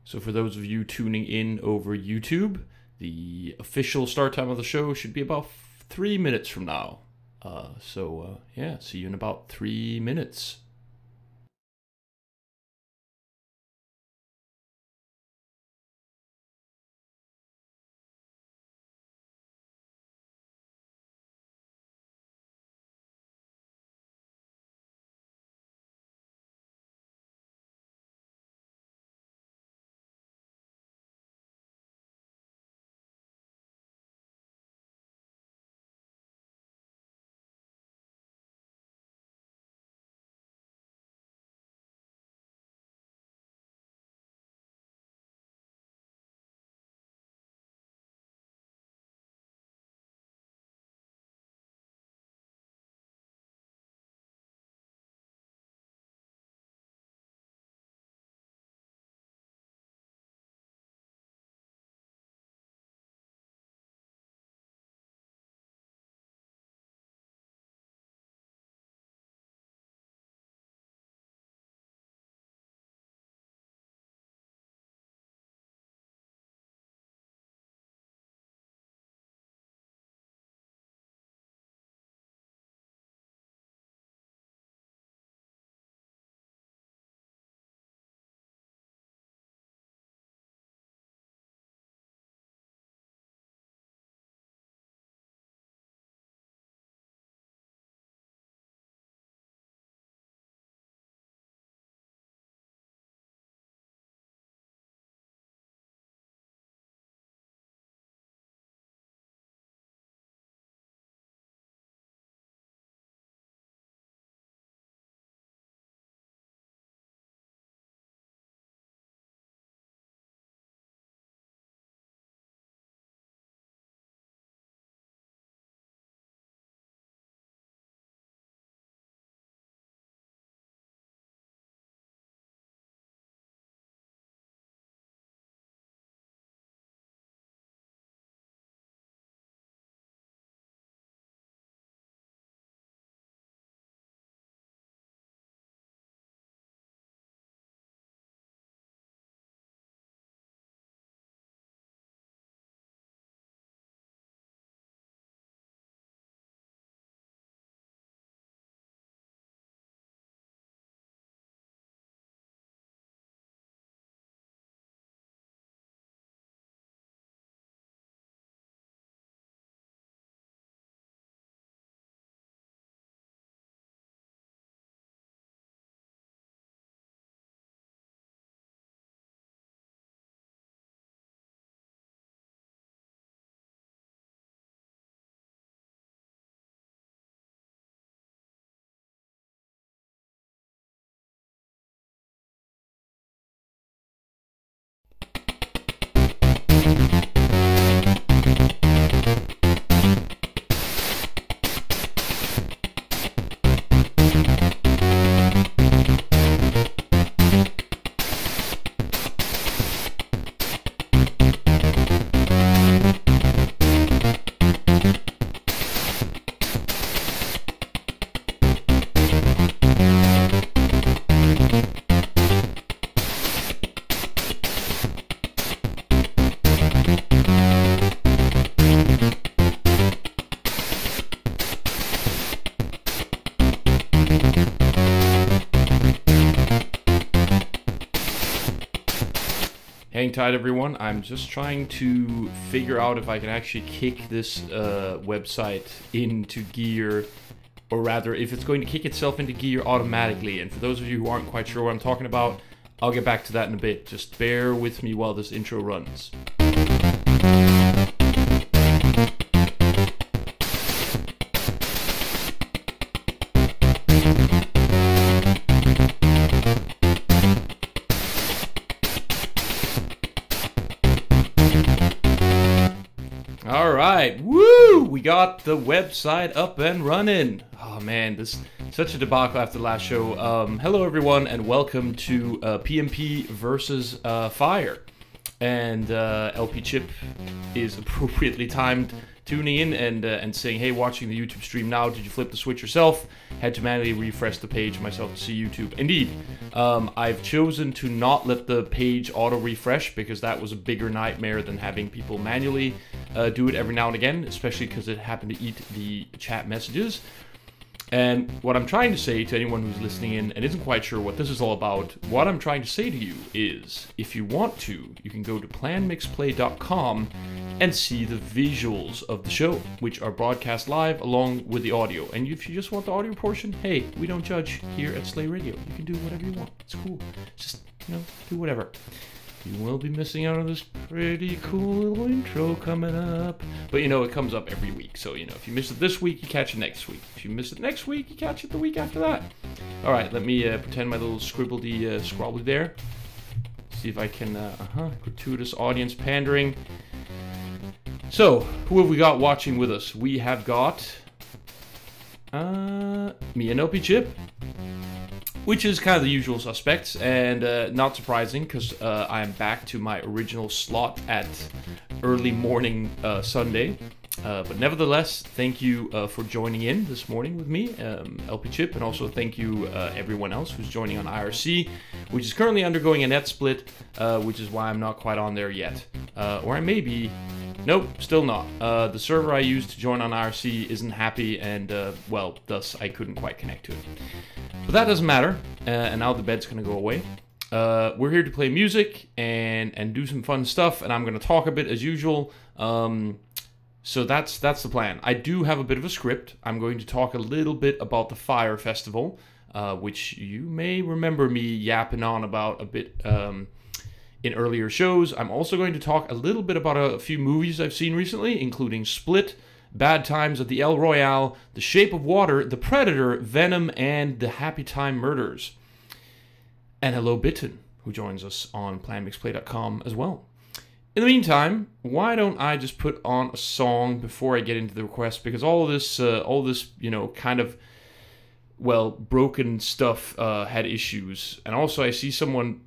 So for those of you tuning in over YouTube, the official start time of the show should be about 3 minutes from now. Yeah, see you in about 3 minutes. Hang tight, everyone. I'm just trying to figure out if I can actually kick this website into gear, or rather, if it's going to kick itself into gear automatically. And for those of you who aren't quite sure what I'm talking about, I'll get back to that in a bit. Just bear with me while this intro runs. Alright, woo! We got the website up and running. Oh man, this is such a debacle after the last show. Hello everyone and welcome to PMPVsFyre. And LP Chip is appropriately timed tuning in and saying, hey, watching the YouTube stream now, did you flip the switch yourself? Had to manually refresh the page myself to see YouTube. Indeed, I've chosen to not let the page auto-refresh because that was a bigger nightmare than having people manually do it every now and again, especially because it happened to eat the chat messages. And what I'm trying to say to anyone who's listening in and isn't quite sure what this is all about, what I'm trying to say to you is, if you want to, you can go to planmixplay.com and see the visuals of the show, which are broadcast live along with the audio. And if you just want the audio portion, hey, we don't judge here at Slay Radio. You can do whatever you want. It's cool. Just, do whatever. You will be missing out on this pretty cool little intro coming up. But it comes up every week. So, if you miss it this week, you catch it next week. If you miss it next week, you catch it the week after that. All right, let me pretend my little scrobbly there. See if I can, gratuitous audience pandering. So, who have we got watching with us? We have got me and LP Chip, which is kind of the usual suspects, and not surprising because I am back to my original slot at early morning Sunday. But nevertheless, thank you for joining in this morning with me, LP Chip, and also thank you everyone else who's joining on IRC, which is currently undergoing a net split, which is why I'm not quite on there yet. Or I may be. Nope, still not. The server I used to join on IRC isn't happy, and thus I couldn't quite connect to it. But that doesn't matter, and now the bed's gonna go away. We're here to play music and do some fun stuff, and I'm gonna talk a bit as usual. So that's the plan. I do have a bit of a script. I'm going to talk a little bit about the Fyre Festival, which you may remember me yapping on about a bit in earlier shows. I'm also going to talk a little bit about a few movies I've seen recently, including Split, Bad Times at the El Royale, The Shape of Water, The Predator, Venom, and The Happy Time Murders. And hello Bitten, who joins us on planmixplay.com as well. In the meantime, why don't I just put on a song before I get into the request, because all this, kind of, broken stuff had issues. And also I see someone,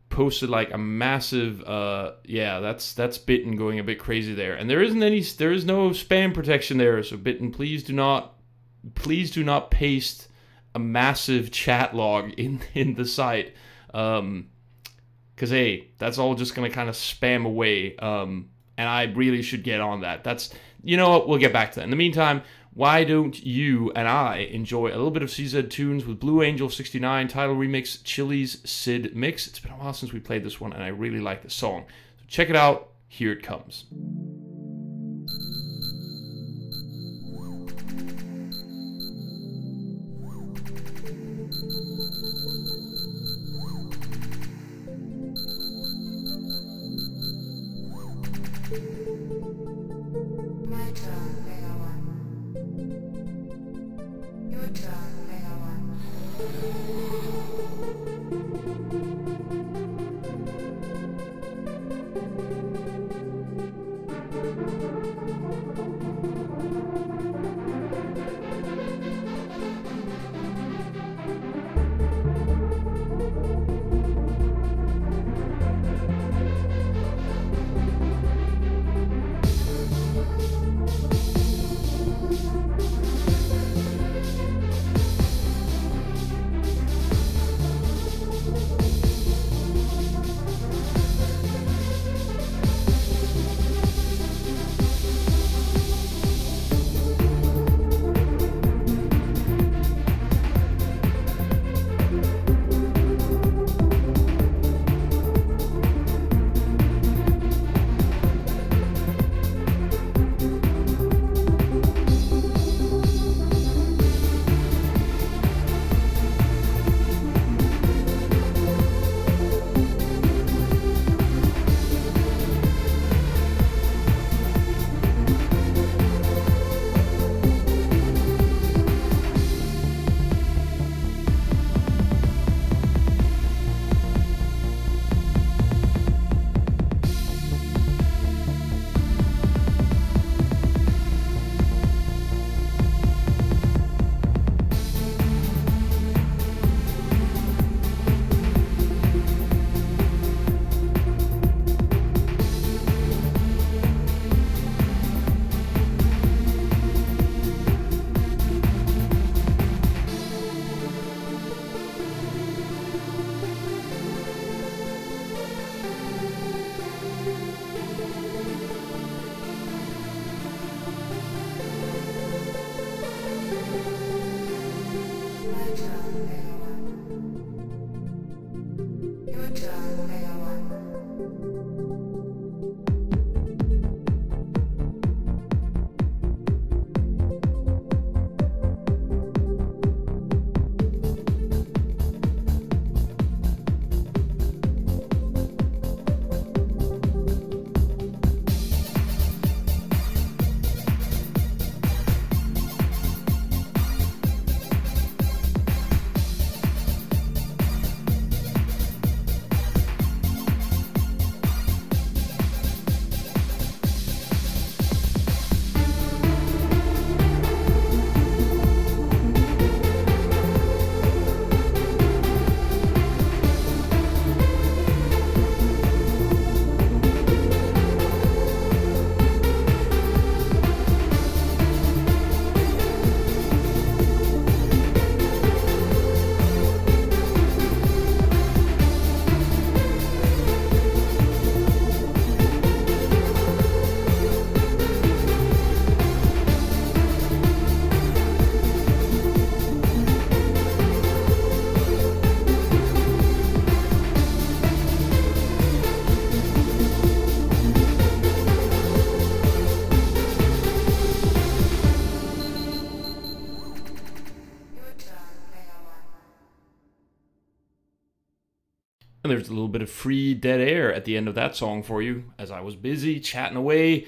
posted like a massive, that's Bitten going a bit crazy there. And there is no spam protection there, so Bitten, please do not paste a massive chat log in the site. Because, hey, that's all just going to kind of spam away, and I really should get on that. We'll get back to that. In the meantime, why don't you and I enjoy a little bit of CZ Tunes with Blue Angel 69 title remix, Chili's Sid Mix. It's been a while since we played this one, and I really like this song. So check it out. Here it comes. And there's a little bit of free dead air at the end of that song for you, as I was busy chatting away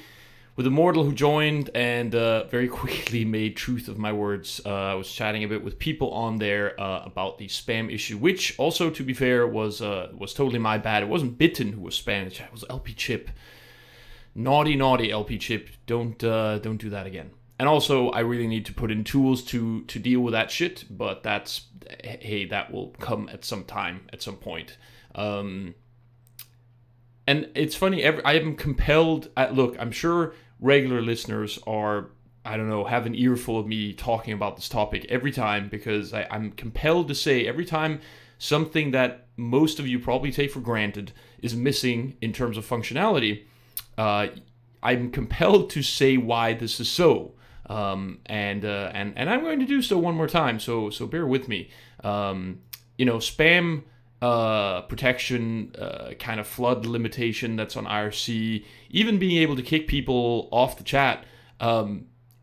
with Immortal, who joined and very quickly made truth of my words. I was chatting a bit with people on there about the spam issue, which also, to be fair, was totally my bad. It wasn't Bitten who was spamming the chat. It was LP Chip. Naughty LP Chip. Don't do that again. And also, I really need to put in tools to deal with that shit. But that will come at some time, at some point. And it's funny, I am compelled, look, I'm sure regular listeners are, I don't know, have an earful of me talking about this topic every time, because I'm compelled to say every time something that most of you probably take for granted is missing in terms of functionality, I'm compelled to say why this is so. And I'm going to do so one more time, so bear with me. Spam protection, kind of flood limitation that's on IRC, even being able to kick people off the chat,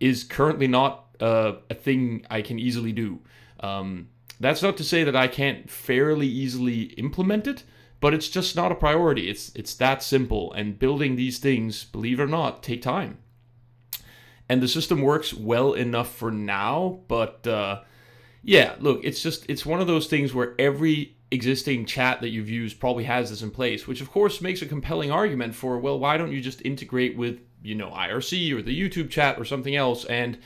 is currently not a thing I can easily do. That's not to say that I can't fairly easily implement it, but it's just not a priority. It's that simple, and building these things, believe it or not, take time. And the system works well enough for now, but yeah, look, it's one of those things where every existing chat that you've used probably has this in place, which of course makes a compelling argument for, well, why don't you just integrate with, IRC or the YouTube chat or something else? And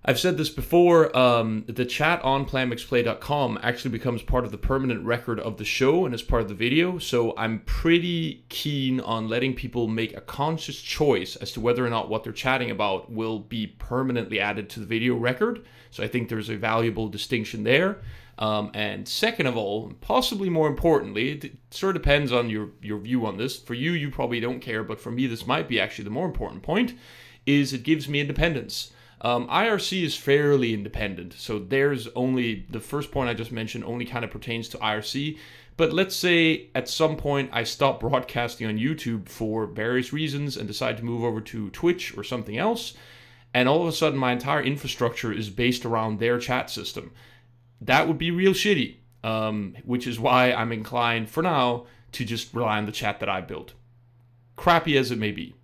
I've said this before, the chat on planmixplay.com actually becomes part of the permanent record of the show and is part of the video, so I'm pretty keen on letting people make a conscious choice as to whether or not what they're chatting about will be permanently added to the video record. So I think there's a valuable distinction there. And second of all, possibly more importantly, it sort of depends on your view on this. For you, you probably don't care, but for me, this might be actually the more important point, is it gives me independence. IRC is fairly independent, so there's only, the first point I just mentioned only kind of pertains to IRC, but let's say at some point I stop broadcasting on YouTube for various reasons and decide to move over to Twitch or something else, and all of a sudden my entire infrastructure is based around their chat system. That would be real shitty, which is why I'm inclined, for now, to just rely on the chat that I built. Crappy as it may be.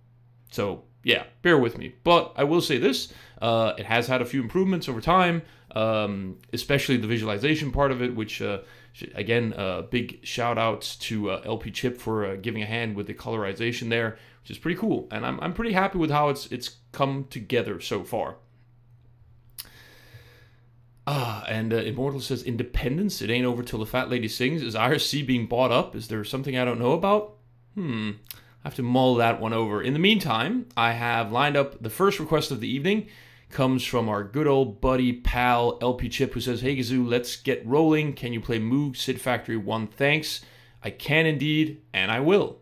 So, yeah, bear with me. But I will say this, it has had a few improvements over time, especially the visualization part of it, which, again, big shout-outs to LP Chip for giving a hand with the colorization there, which is pretty cool. And I'm pretty happy with how it's come together so far. And Immortal says, independence, it ain't over till the fat lady sings. Is IRC being bought up? Is there something I don't know about? I have to mull that one over. In the meantime, I have lined up the first request of the evening. Comes from our good old buddy, pal, LP Chip, who says, hey Gazoo, let's get rolling. Can you play Moog Sid Factory 1? Thanks. I can indeed, and I will.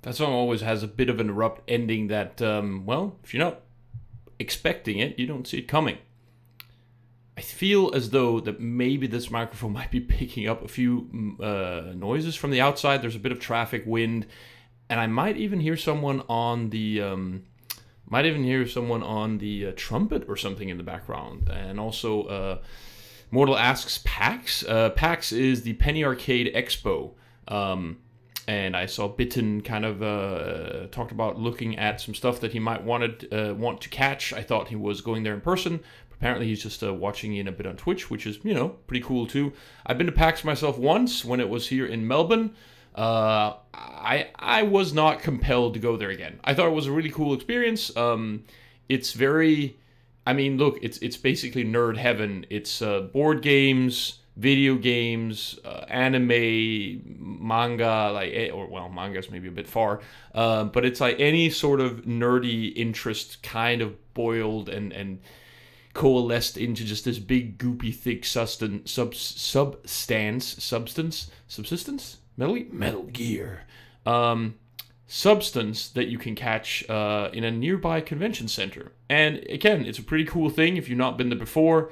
That song always has a bit of an abrupt ending that, well, if you're not expecting it, you don't see it coming. I feel as though that maybe this microphone might be picking up a few noises from the outside. There's a bit of traffic, wind, and I might even hear someone on the trumpet or something in the background. And also, Mortal asks PAX. PAX is the Penny Arcade Expo. And I saw Bitten kind of talked about looking at some stuff that he might want to catch. I thought he was going there in person. Apparently he's just watching in a bit on Twitch, which is, you know, pretty cool too. I've been to PAX myself once when it was here in Melbourne. I was not compelled to go there again. I thought it was a really cool experience. It's very, I mean, look, it's basically nerd heaven. It's board games, video games, anime, manga, manga's maybe a bit far, but it's like any sort of nerdy interest kind of boiled and coalesced into just this big, goopy, thick Metal Gear substance that you can catch in a nearby convention center. And again, it's a pretty cool thing. If you've not been there before,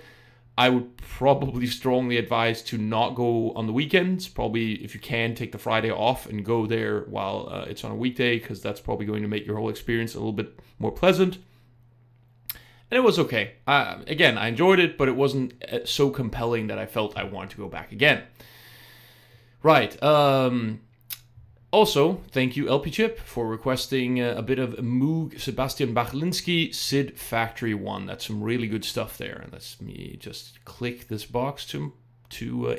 I would probably strongly advise to not go on the weekends. Probably, if you can, take the Friday off and go there while it's on a weekday, because that's probably going to make your whole experience a little bit more pleasant. And it was okay. Again, I enjoyed it, but it wasn't so compelling that I felt I wanted to go back again. Right. Also, thank you, LP Chip, for requesting a bit of Moog Sebastian Bachlinski Sid Factory 1. That's some really good stuff there. And let me just click this box to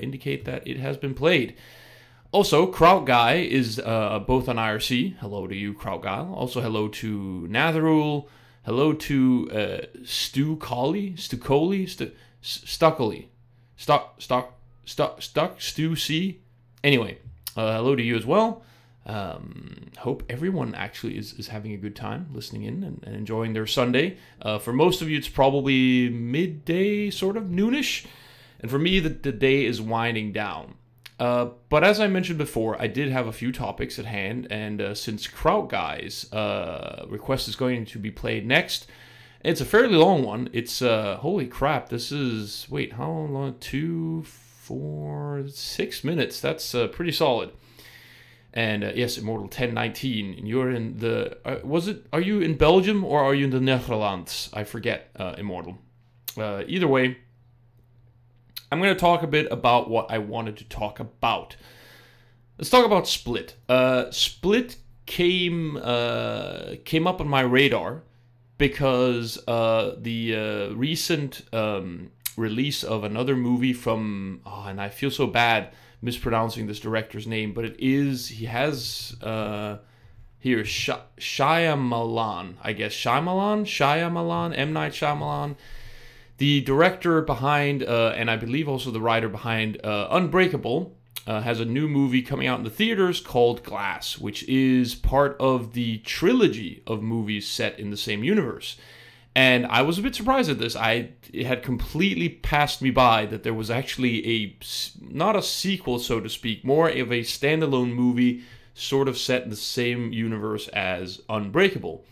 indicate that it has been played. Also, Kraut Guy is both on IRC. Hello to you, Kraut Guy. Also, hello to Natherul. Hello to Stu C. Anyway, hello to you as well. Hope everyone actually is having a good time listening in and enjoying their Sunday. For most of you, it's probably midday, sort of noonish. And for me, the day is winding down. But as I mentioned before, I did have a few topics at hand, and since Kraut Guy's request is going to be played next, it's a fairly long one. It's, holy crap, this is, wait, how long? 2, 4, 6 minutes. That's pretty solid. And yes, Immortal 1019, and you're in the, are you in Belgium or are you in the Netherlands? I forget, Immortal. Either way, I'm going to talk a bit about what I wanted to talk about. Let's talk about Split. Split came up on my radar because the recent release of another movie from, and I feel so bad mispronouncing this director's name, but he has Shyamalan, I guess. Shyamalan, M. Night Shyamalan. The director behind, and I believe also the writer behind Unbreakable, has a new movie coming out in the theaters called Glass, which is part of the trilogy of movies set in the same universe. And I was a bit surprised at this. It had completely passed me by that there was actually not a sequel, so to speak, more of a standalone movie sort of set in the same universe as Unbreakable.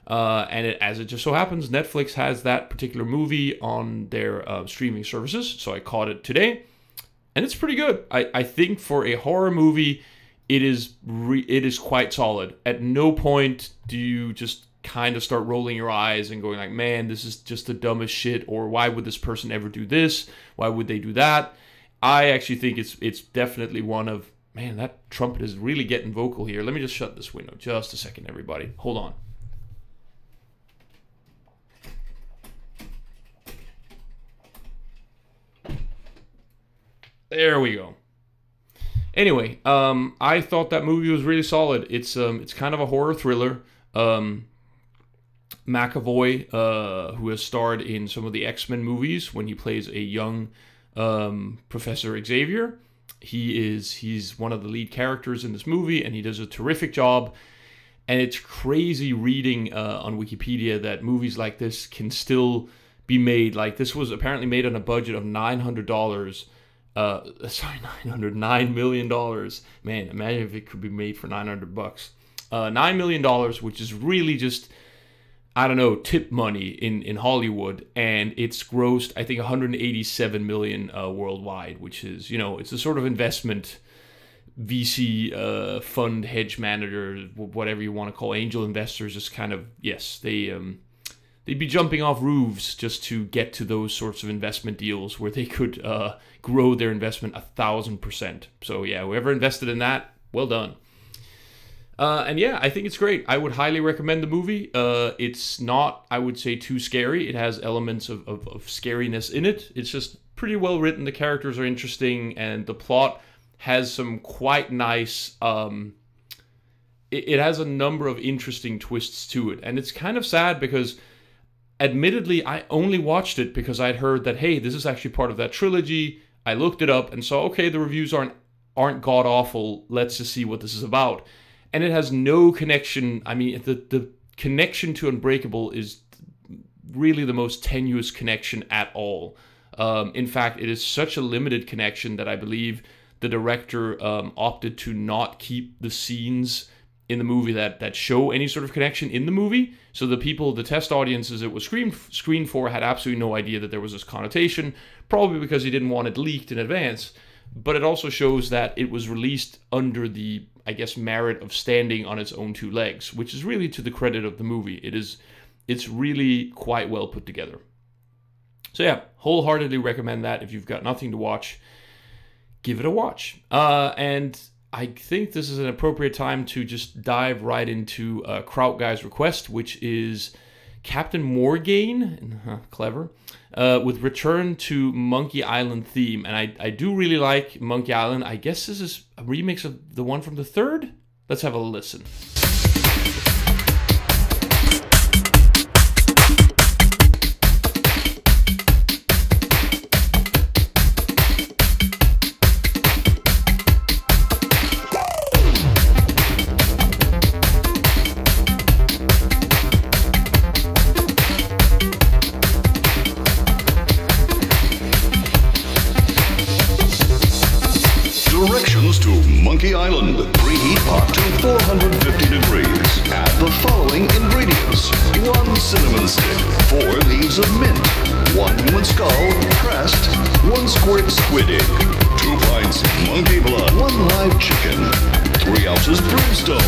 And as it just so happens, Netflix has that particular movie on their streaming services, so I caught it today, and it's pretty good. I think for a horror movie, it is quite solid. At no point do you just kind of start rolling your eyes and going like, man, this is just the dumbest shit, or why would this person ever do this? Why would they do that? I actually think it's definitely one of, man, that trumpet is really getting vocal here. Let me just shut this window just a second, everybody. Hold on. There we go. Anyway, I thought that movie was really solid. It's kind of a horror thriller. McAvoy, who has starred in some of the X-Men movies when he plays a young Professor Xavier, he's one of the lead characters in this movie, and he does a terrific job. And it's crazy reading on Wikipedia that movies like this can still be made. Like, this was apparently made on a budget of $900. $9 million. Man, imagine if it could be made for $900. $9 million, which is really just, I don't know, tip money in Hollywood, and it's grossed, I think, 187 million worldwide, which is, you know, it's a sort of investment VC fund, hedge manager, whatever you want to call angel investors, just kind of, yes, they'd be jumping off roofs just to get to those sorts of investment deals where they could grow their investment 1,000%. So yeah, whoever invested in that, well done. And yeah, I think it's great. I would highly recommend the movie. It's not, I would say, too scary. It has elements of scariness in it. It's just pretty well written. The characters are interesting, and the plot has some quite nice... it has a number of interesting twists to it. And it's kind of sad because, admittedly, I only watched it because I'd heard that, hey, this is actually part of that trilogy. I looked it up and saw, okay, the reviews aren't god-awful. Let's just see what this is about. And it has no connection. I mean, the connection to Unbreakable is really the most tenuous connection at all. In fact, it is such a limited connection that I believe the director opted to not keep the scenes in the movie that show any sort of connection in the movie. So the test audiences it was screened for had absolutely no idea that there was this connotation, probably because he didn't want it leaked in advance. But it also shows that it was released under the, I guess, merit of standing on its own two legs, which is really to the credit of the movie. It's really quite well put together. So yeah, wholeheartedly recommend that. If you've got nothing to watch, give it a watch. And I think this is an appropriate time to just dive right into Kraut Guy's request, which is Captain Morgaine, clever, with Return to Monkey Island theme. And I do really like Monkey Island. I guess this is a remix of the one from the third? Let's have a listen. Directions to Monkey Island. Preheat pot to 450 degrees. Add the following ingredients. 1 cinnamon stick, 4 leaves of mint, 1 human skull, pressed, 1 squirt squid ink, 2 pints monkey blood, 1 live chicken, 3 ounces brimstone,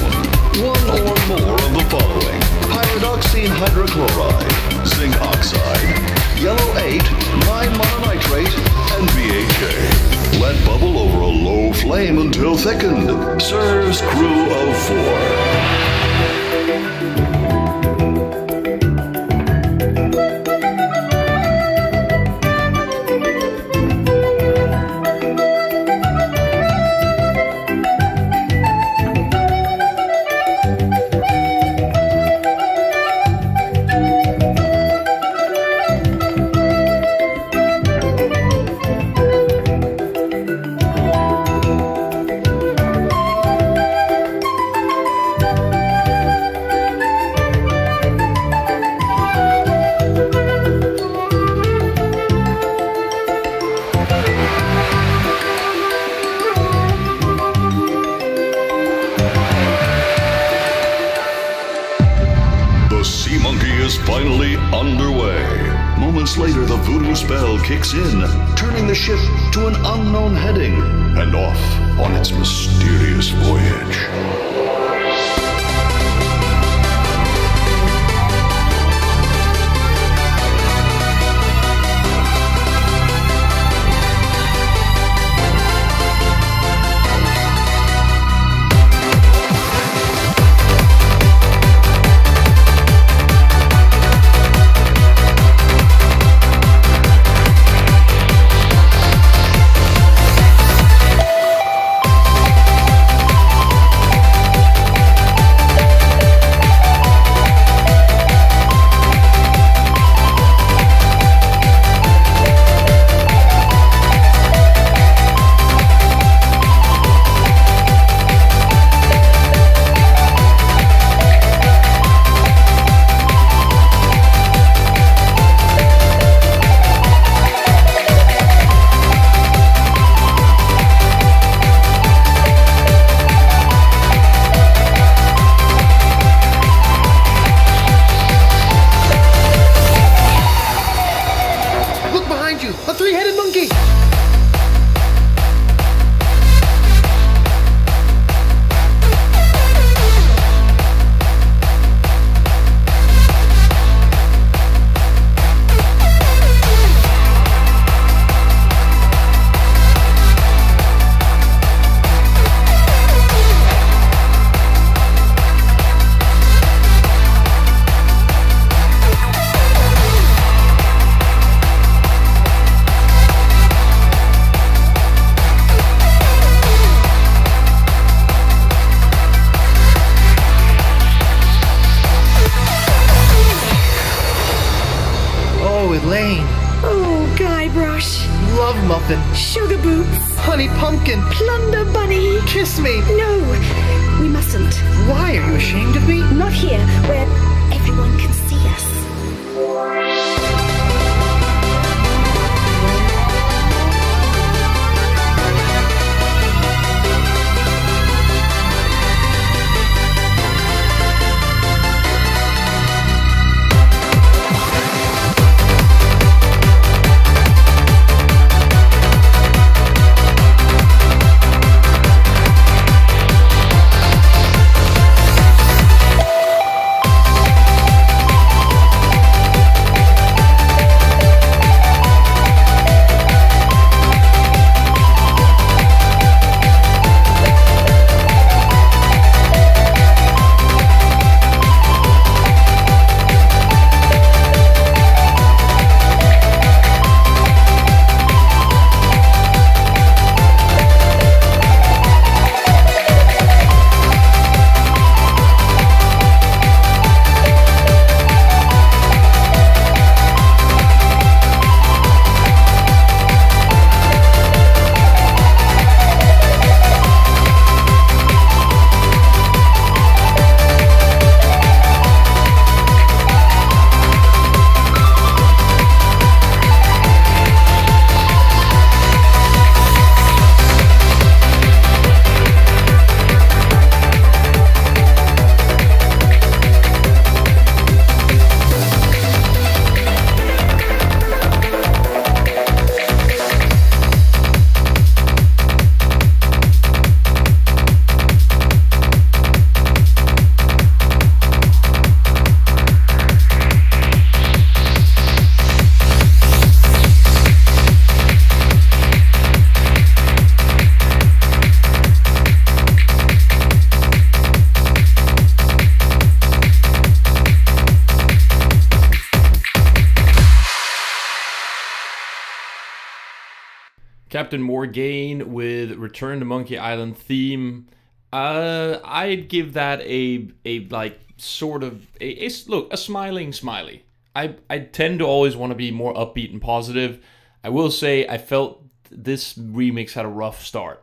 1 or more of the following. Pyridoxine hydrochloride, zinc oxide, yellow 8, 9 mononitrate, and BHA. Let bubble over a low flame until thickened. Serves crew of 4. Finally underway. Moments later, the voodoo spell kicks in, turning the ship to an unknown heading and off on its mysterious voyage. Love muffin. Sugar boots. Honey pumpkin. Plunder bunny. Kiss me. No, we mustn't. Why? Are you ashamed of me? Not here, where everyone can see us. Captain Morgaine with Return to Monkey Island theme. I'd give that a like sort of look, a smiling smiley. I tend to always want to be more upbeat and positive. I will say I felt this remix had a rough start.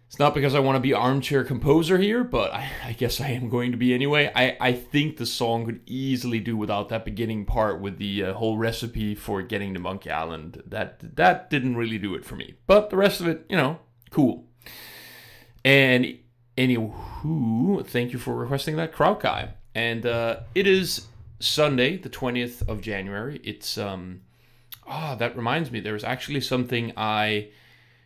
It's not because I want to be armchair composer here, but I guess I am going to be anyway. I think the song could easily do without that beginning part with the whole recipe for getting to Monkey Island. That didn't really do it for me. But the rest of it, you know, cool. And anywho, thank you for requesting that, Kraut Guy. And it is Sunday, the 20th of January. It's, that reminds me, there's actually something I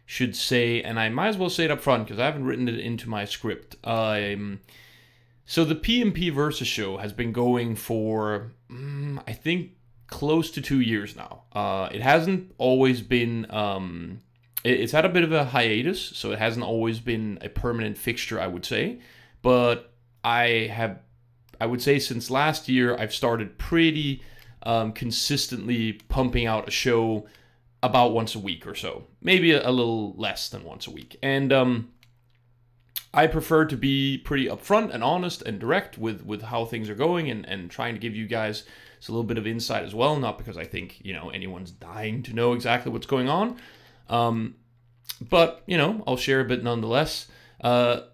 should say, and I might as well say it up front because I haven't written it into my script. So the PMPVsFyre show has been going for, I think, close to 2 years now. It hasn't always been, it's had a bit of a hiatus, so it hasn't always been a permanent fixture, I would say. But I would say since last year, I've started pretty consistently pumping out a show about once a week or so, maybe a little less than once a week. And I prefer to be pretty upfront and honest and direct with how things are going and trying to give you guys a little bit of insight as well, not because I think, you know, anyone's dying to know exactly what's going on. But, you know, I'll share a bit nonetheless.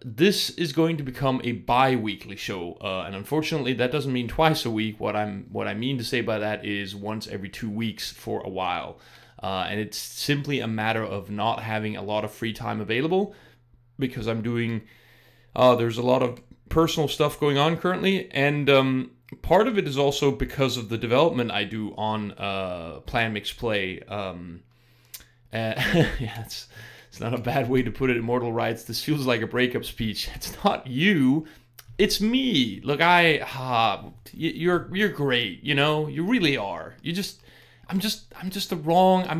This is going to become a bi-weekly show, and unfortunately that doesn't mean twice a week. What I mean to say by that is once every 2 weeks for a while. And it's simply a matter of not having a lot of free time available because I'm doing, there's a lot of personal stuff going on currently. And part of it is also because of the development I do on Plan Mix Play. Yeah, it's not a bad way to put it, Immortal Rights. This feels like a breakup speech. It's not you, it's me. Look, you're great, you know, you really are. I'm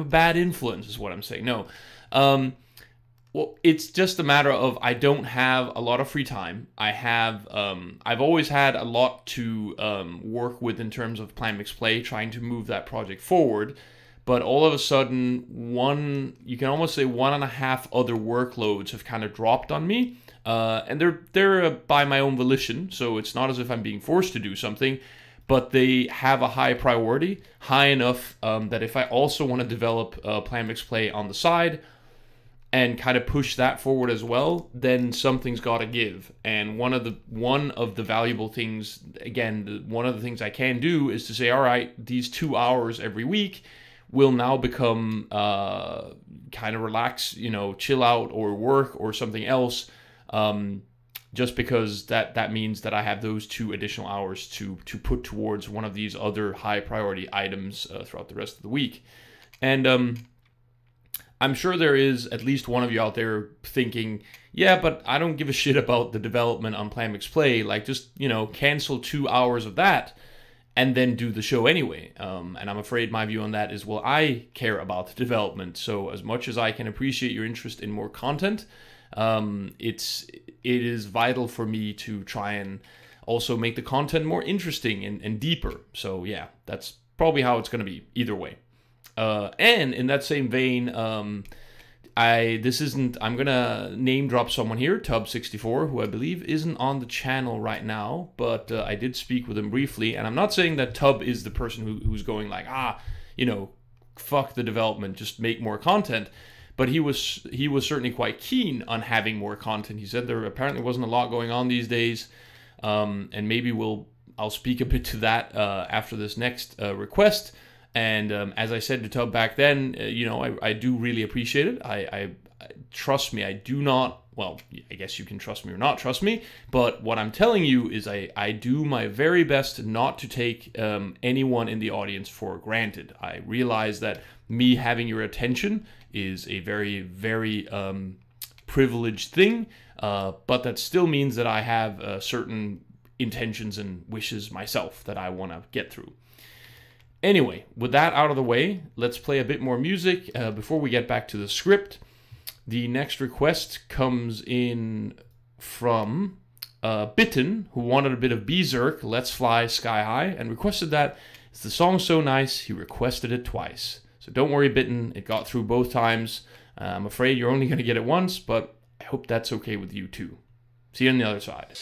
a bad influence is what I'm saying. No. Well, it's just a matter of I don't have a lot of free time. I've always had a lot to work with in terms of Plan Mix Play, trying to move that project forward. But all of a sudden, you can almost say 1.5 other workloads have kind of dropped on me. And they're by my own volition, so it's not as if I'm being forced to do something. but they have a high priority, high enough that if I also want to develop PlanMixPlay on the side and kind of push that forward as well, then something's got to give. And one of the valuable things, again, one of the things I can do is to say, all right, these 2 hours every week will now become kind of relax, chill out or work or something else, just because that means that I have those 2 additional hours to put towards one of these other high priority items throughout the rest of the week. And I'm sure there is at least one of you out there thinking, yeah, but I don't give a shit about the development on PlanMixPlay. Like, just, cancel 2 hours of that and then do the show anyway. And I'm afraid my view on that is, well, I care about the development. So as much as I can appreciate your interest in more content, it is vital for me to try and also make the content more interesting and deeper. So yeah, that's probably how it's going to be either way. And in that same vein, I'm gonna name drop someone here, Tub64, who I believe isn't on the channel right now, but I did speak with him briefly, and I'm not saying that Tub is the person who's going like, fuck the development, just make more content. But he was certainly quite keen on having more content. He said there apparently wasn't a lot going on these days, and maybe I'll speak a bit to that after this next request. And as I said to Tub back then, I do really appreciate it. I trust me, I do not, well, I guess you can trust me or not trust me, but what I'm telling you is I do my very best not to take anyone in the audience for granted. I realize that me having your attention is a very, very privileged thing, but that still means that I have certain intentions and wishes myself that I want to get through. Anyway, with that out of the way, let's play a bit more music before we get back to the script. The next request comes in from Bitten, who wanted a bit of Berserk, Let's Fly Sky High, and requested that. The song's so nice, he requested it twice. So don't worry, Bitten, it got through both times. I'm afraid you're only going to get it once, but I hope that's okay with you too. See you on the other side.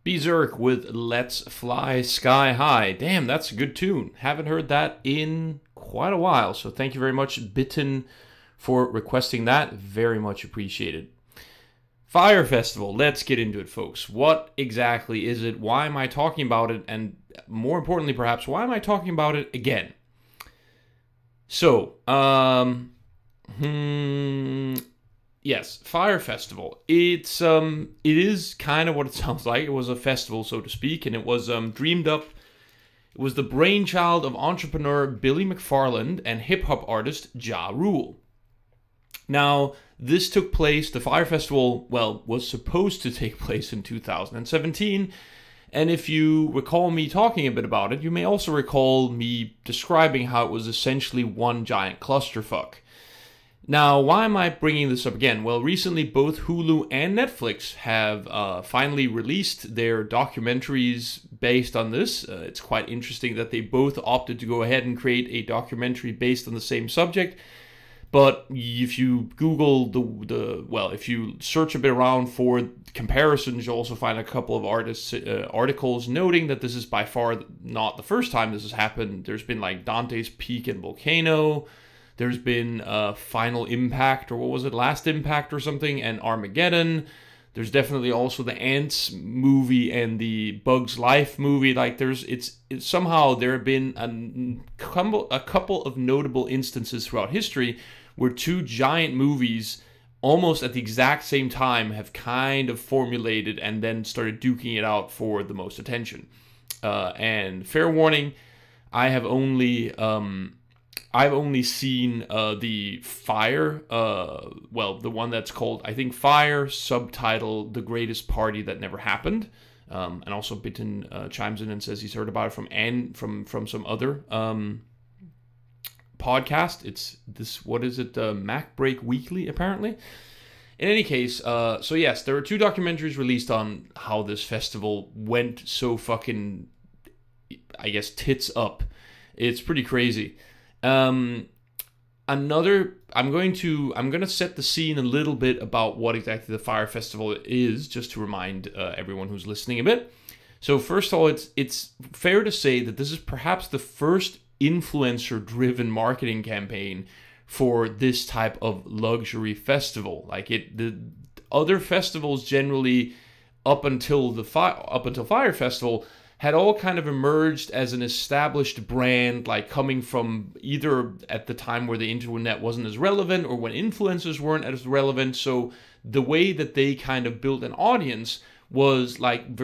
Berserk with Let's Fly Sky High. Damn, that's a good tune. Haven't heard that in quite a while, so thank you very much, Bitten, for requesting that. Very much appreciated. Fyre Festival, let's get into it, folks. What exactly is it? Why am I talking about it? And more importantly, perhaps, why am I talking about it again? So, yes, Fyre Festival. It is kind of what it sounds like. It was a festival, so to speak, and it was dreamed up. It was the brainchild of entrepreneur Billy McFarland and hip-hop artist Ja Rule. Now, this took place, the Fyre Festival, well, was supposed to take place in 2017, and if you recall me talking a bit about it, you may also recall me describing how it was essentially one giant clusterfuck. Now, why am I bringing this up again? Well, recently both Hulu and Netflix have finally released their documentaries based on this. It's quite interesting that they both opted to go ahead and create a documentary based on the same subject. But if you Google if you search a bit around for comparisons, you'll also find a couple of articles noting that this is by far not the first time this has happened. There's been like Dante's Peak and Volcano. There's been Final Impact, or what was it, Last Impact or something, and Armageddon. There's definitely also the Ants movie and the Bugs Life movie. Like somehow there have been a couple of notable instances throughout history where two giant movies almost at the exact same time have kind of formulated and then started duking it out for the most attention. And fair warning, I've only seen the Fyre, the one that's called, I think, Fyre, subtitle The Greatest Party That Never Happened. And also Bitten chimes in and says he's heard about it from some other podcast. It's this, what is it, Mac Break Weekly, apparently. In any case, so yes, there were two documentaries released on how this festival went so fucking, I guess, tits up. It's pretty crazy. I'm going to set the scene a little bit about what exactly the Fyre Festival is, just to remind everyone who's listening a bit. So first of all, it's fair to say that this is perhaps the first influencer-driven marketing campaign for this type of luxury festival. Like the other festivals generally up until Fyre Festival had all kind of emerged as an established brand, like coming from either at the time where the internet wasn't as relevant or when influencers weren't as relevant. So the way that they kind of built an audience was like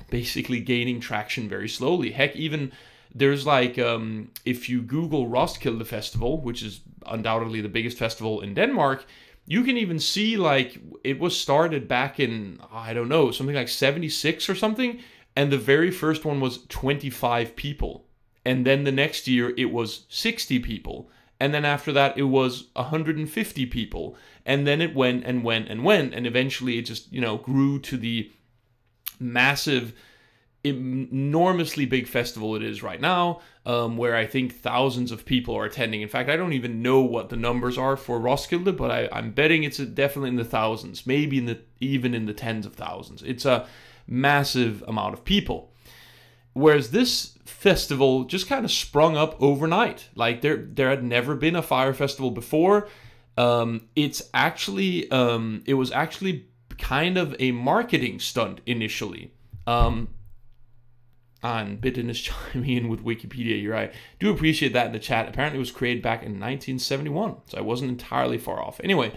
basically gaining traction very slowly. Heck, even there's like, if you Google Roskilde Festival, which is undoubtedly the biggest festival in Denmark, you can even see, like, it was started back in, I don't know, something like 76 or something, and the very first one was 25 people. And then the next year, it was 60 people. And then after that, it was 150 people. And then it went and went and went, and eventually it just, grew to the massive, enormously big festival it is right now, where I think thousands of people are attending. In fact, I don't even know what the numbers are for Roskilde, but I'm betting it's definitely in the thousands, maybe even in the tens of thousands. It's a massive amount of people. Whereas this festival just kind of sprung up overnight. Like there had never been a Fyre Festival before. It was actually kind of a marketing stunt initially. And Bitten is chiming in with Wikipedia. You're right. Do appreciate that in the chat. Apparently it was created back in 1971, so I wasn't entirely far off. Anyway,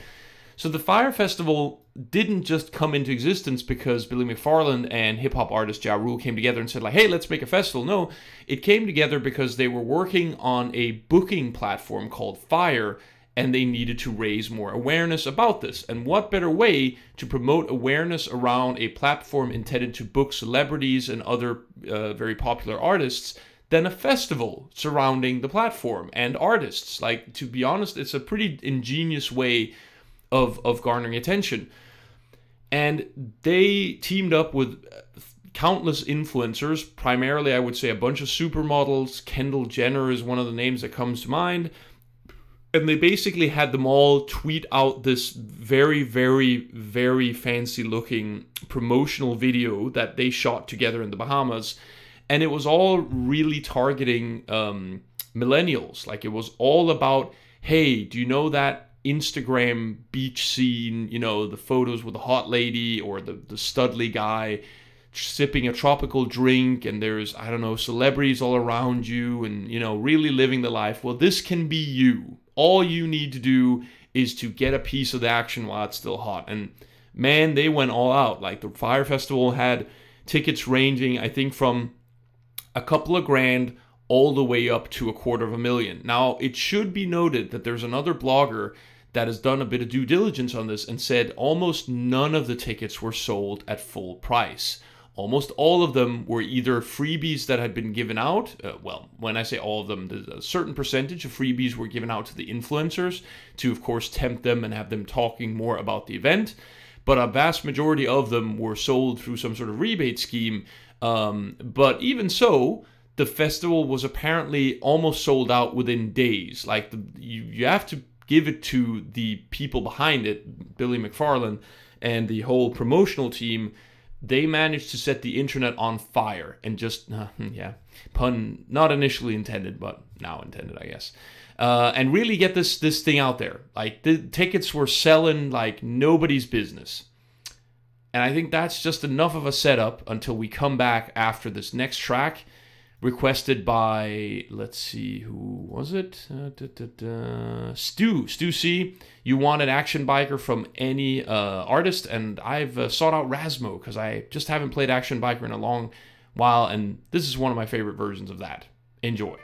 so the Fyre Festival didn't just come into existence because Billy McFarland and hip-hop artist Ja Rule came together and said, like, hey, let's make a festival. No, it came together because they were working on a booking platform called Fyre, and they needed to raise more awareness about this. And what better way to promote awareness around a platform intended to book celebrities and other very popular artists than a festival surrounding the platform and artists? Like, to be honest, it's a pretty ingenious way of garnering attention. And they teamed up with countless influencers, primarily I would say a bunch of supermodels. Kendall Jenner is one of the names that comes to mind. And they basically had them all tweet out this very, very, very fancy looking promotional video that they shot together in the Bahamas. And it was all really targeting millennials. Like, it was all about, hey, do you know that Instagram beach scene, you know, the photos with the hot lady or the studly guy sipping a tropical drink, and there's, I don't know, celebrities all around you, and, you know, really living the life. Well, this can be you. All you need to do is to get a piece of the action while it's still hot. And man, they went all out. Like, the Fyre Festival had tickets ranging, I think, from a couple of grand all the way up to $250,000. Now, it should be noted that there's another blogger that has done a bit of due diligence on this and said almost none of the tickets were sold at full price. Almost all of them were either freebies that had been given out. Well, when I say all of them, a certain percentage of freebies were given out to the influencers to, of course, tempt them and have them talking more about the event. But a vast majority of them were sold through some sort of rebate scheme. But even so, the festival was apparently almost sold out within days. Like, you have to give it to the people behind it, Billy McFarlane and the whole promotional team. They managed to set the internet on fire and just, yeah, pun not initially intended, but now intended, I guess. And really get this thing out there. Like, the tickets were selling like nobody's business. And I think that's just enough of a setup until we come back after this next track, requested by, let's see, who was it? Stu C. You want an action biker from any artist, and I've sought out Rasmo because I just haven't played action biker in a long while, and this is one of my favorite versions of that. Enjoy.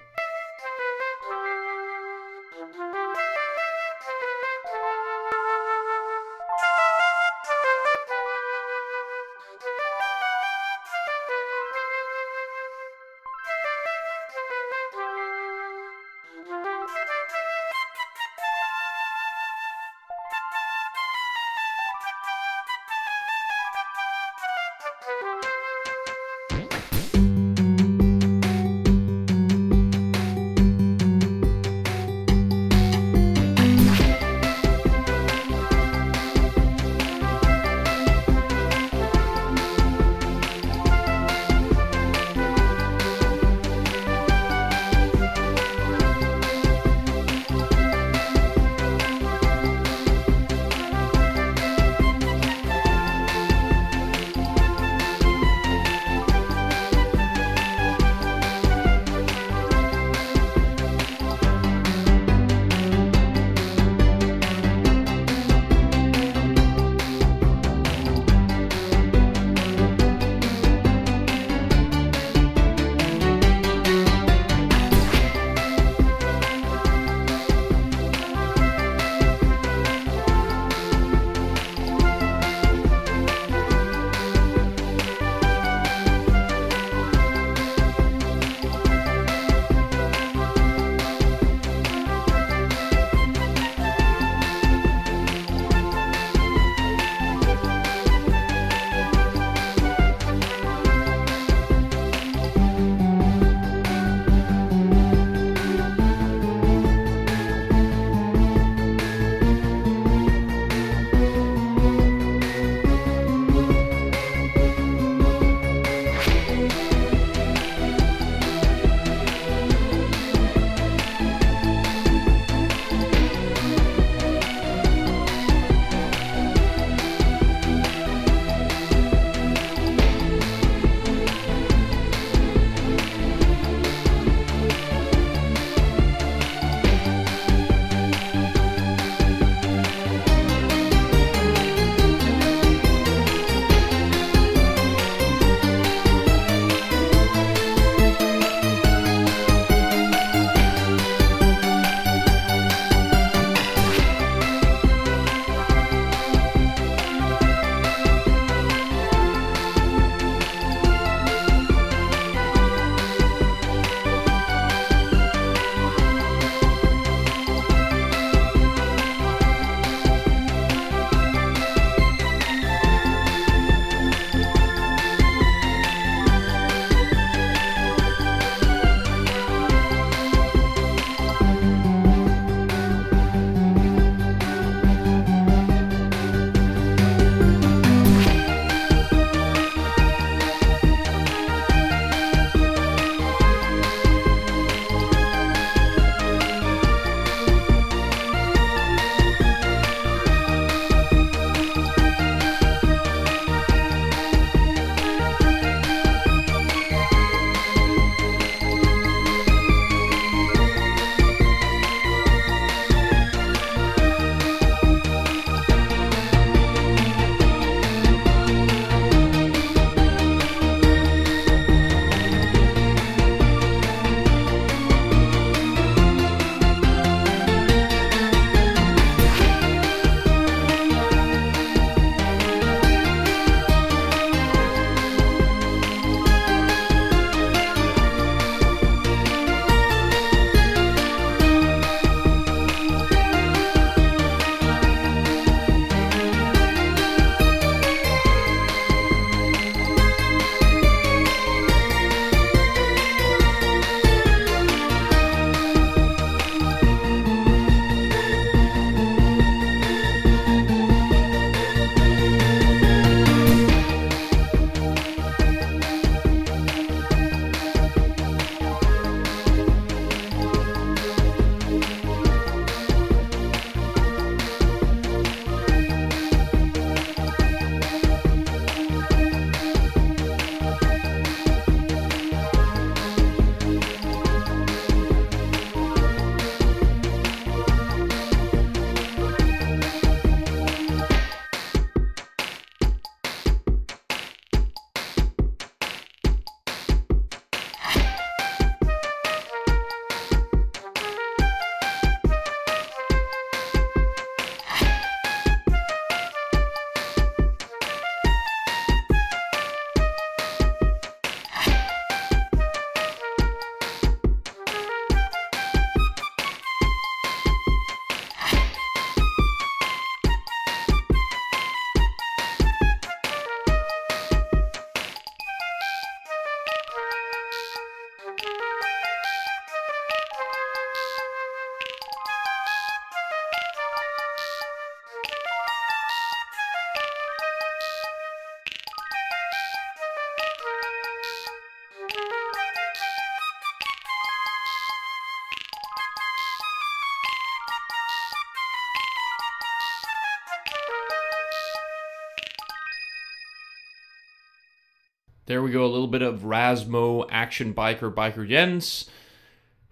There we go, a little bit of Rasmo Action Biker Jens,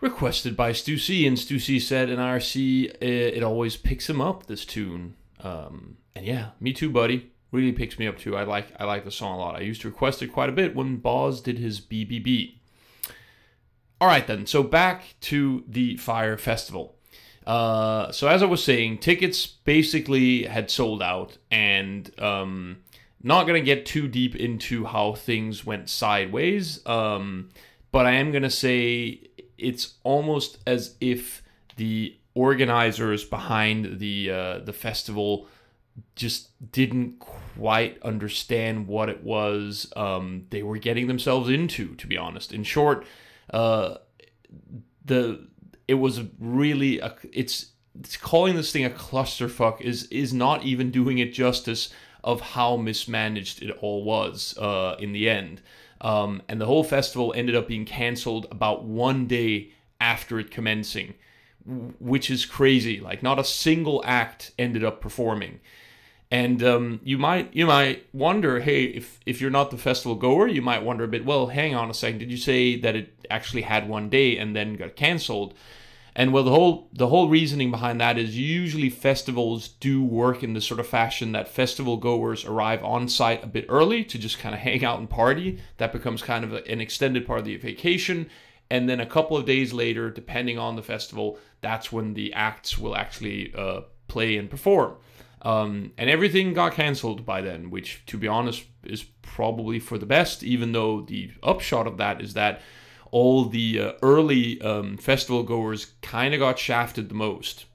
requested by Stu C. And Stu C said in IRC, it always picks him up, this tune. And yeah, me too, buddy. Really picks me up too. I like the song a lot. I used to request it quite a bit when Boz did his BBB. Alright then, so back to the Fyre Festival. So as I was saying, tickets basically had sold out, and not going to get too deep into how things went sideways, but I am going to say it's almost as if the organizers behind the festival just didn't quite understand what it was they were getting themselves into, to be honest. In short, it was really it's calling this thing a clusterfuck is not even doing it justice of how mismanaged it all was in the end. And the whole festival ended up being cancelled about 1 day after it commencing, which is crazy. Like, not a single act ended up performing. And you might wonder, hey, if you're not the festival goer, you might wonder a bit, well, hang on a second, did you say that it actually had 1 day and then got cancelled? And well, the whole reasoning behind that is usually festivals do work in this sort of fashion that festival goers arrive on site a bit early to just kind of hang out and party. That becomes kind of an extended part of the vacation. And then a couple of days later, depending on the festival, that's when the acts will actually play and perform. And everything got cancelled by then, which, to be honest, is probably for the best, even though the upshot of that is that all the early festival goers kind of got shafted the most.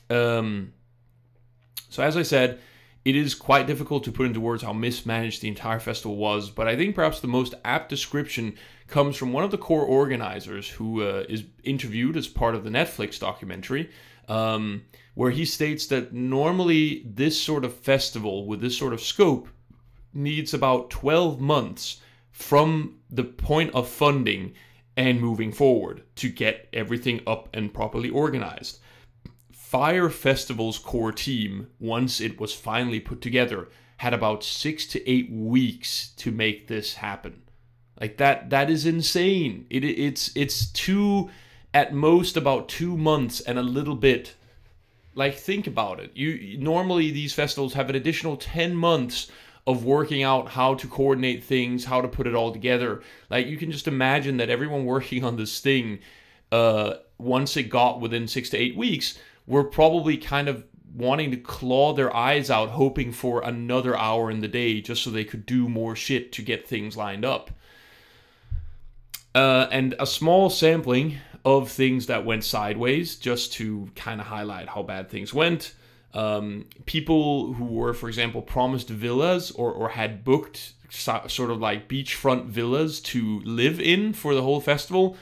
So as I said, it is quite difficult to put into words how mismanaged the entire festival was, but I think perhaps the most apt description comes from one of the core organizers who is interviewed as part of the Netflix documentary, where he states that normally this sort of festival with this sort of scope needs about 12 months from the point of funding and moving forward to get everything up and properly organized. Fyre Festival's core team, once it was finally put together, had about 6 to 8 weeks to make this happen. Like, that is insane. It's at most about 2 months and a little bit. Like, think about it. Normally these festivals have an additional 10 months of working out how to coordinate things, how to put it all together. Like, you can just imagine that everyone working on this thing, once it got within 6 to 8 weeks, were probably kind of wanting to claw their eyes out, hoping for another hour in the day just so they could do more shit to get things lined up. And a small sampling of things that went sideways, just to kind of highlight how bad things went. People who were, for example, promised villas or had booked sort of like beachfront villas to live in for the whole festival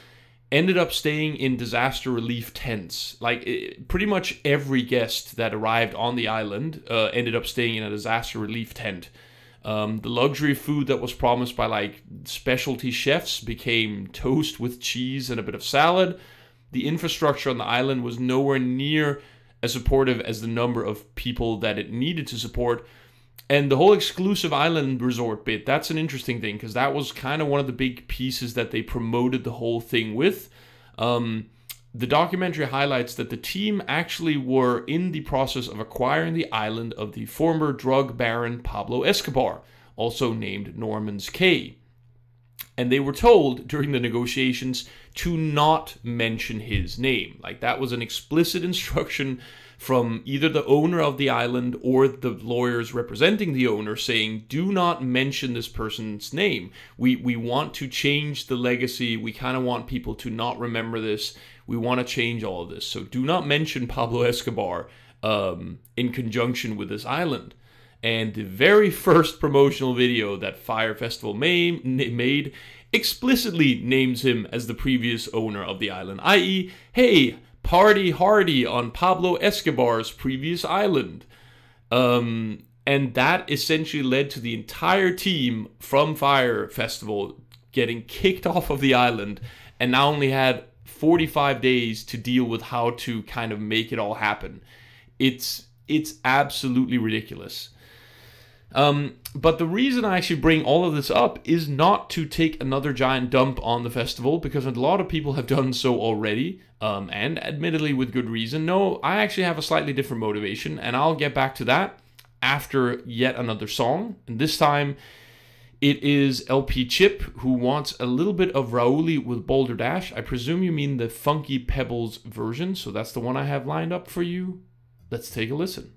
ended up staying in disaster relief tents. Like, pretty much every guest that arrived on the island ended up staying in a disaster relief tent. The luxury food that was promised by like specialty chefs became toast with cheese and a bit of salad. The infrastructure on the island was nowhere near as supportive as the number of people that it needed to support. And the whole exclusive island resort bit, that's an interesting thing, because that was kind of one of the big pieces that they promoted the whole thing with. The documentary highlights that the team actually were in the process of acquiring the island of the former drug baron Pablo Escobar, also named Norman's Cay. And they were told during the negotiations to not mention his name. Like, that was an explicit instruction from either the owner of the island or the lawyers representing the owner, saying, do not mention this person's name. We want to change the legacy. We kind of want people to not remember this. We want to change all of this. So do not mention Pablo Escobar in conjunction with this island. And the very first promotional video that Fyre Festival made explicitly names him as the previous owner of the island, i.e., hey, party hardy on Pablo Escobar's previous island. And that essentially led to the entire team from Fyre Festival getting kicked off of the island, and now only had 45 days to deal with how to kind of make it all happen. It's absolutely ridiculous. But the reason I actually bring all of this up is not to take another giant dump on the festival, because a lot of people have done so already, and admittedly with good reason. No, I actually have a slightly different motivation, and I'll get back to that after yet another song. And this time it is LP Chip, who wants a little bit of Rauli with Boulder Dash. I presume you mean the Funky Pebbles version, so that's the one I have lined up for you. Let's take a listen.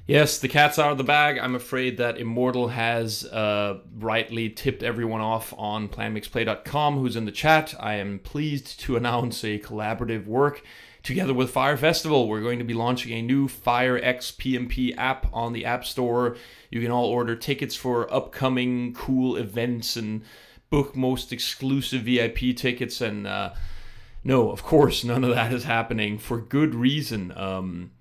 Yes, the cat's out of the bag. I'm afraid that Immortal has rightly tipped everyone off on planmixplay.com who's in the chat. I am pleased to announce a collaborative work together with Fyre Festival. We're going to be launching a new Fyre X PMP app on the App Store. You can all order tickets for upcoming cool events and book most exclusive VIP tickets. And no, of course, none of that is happening for good reason.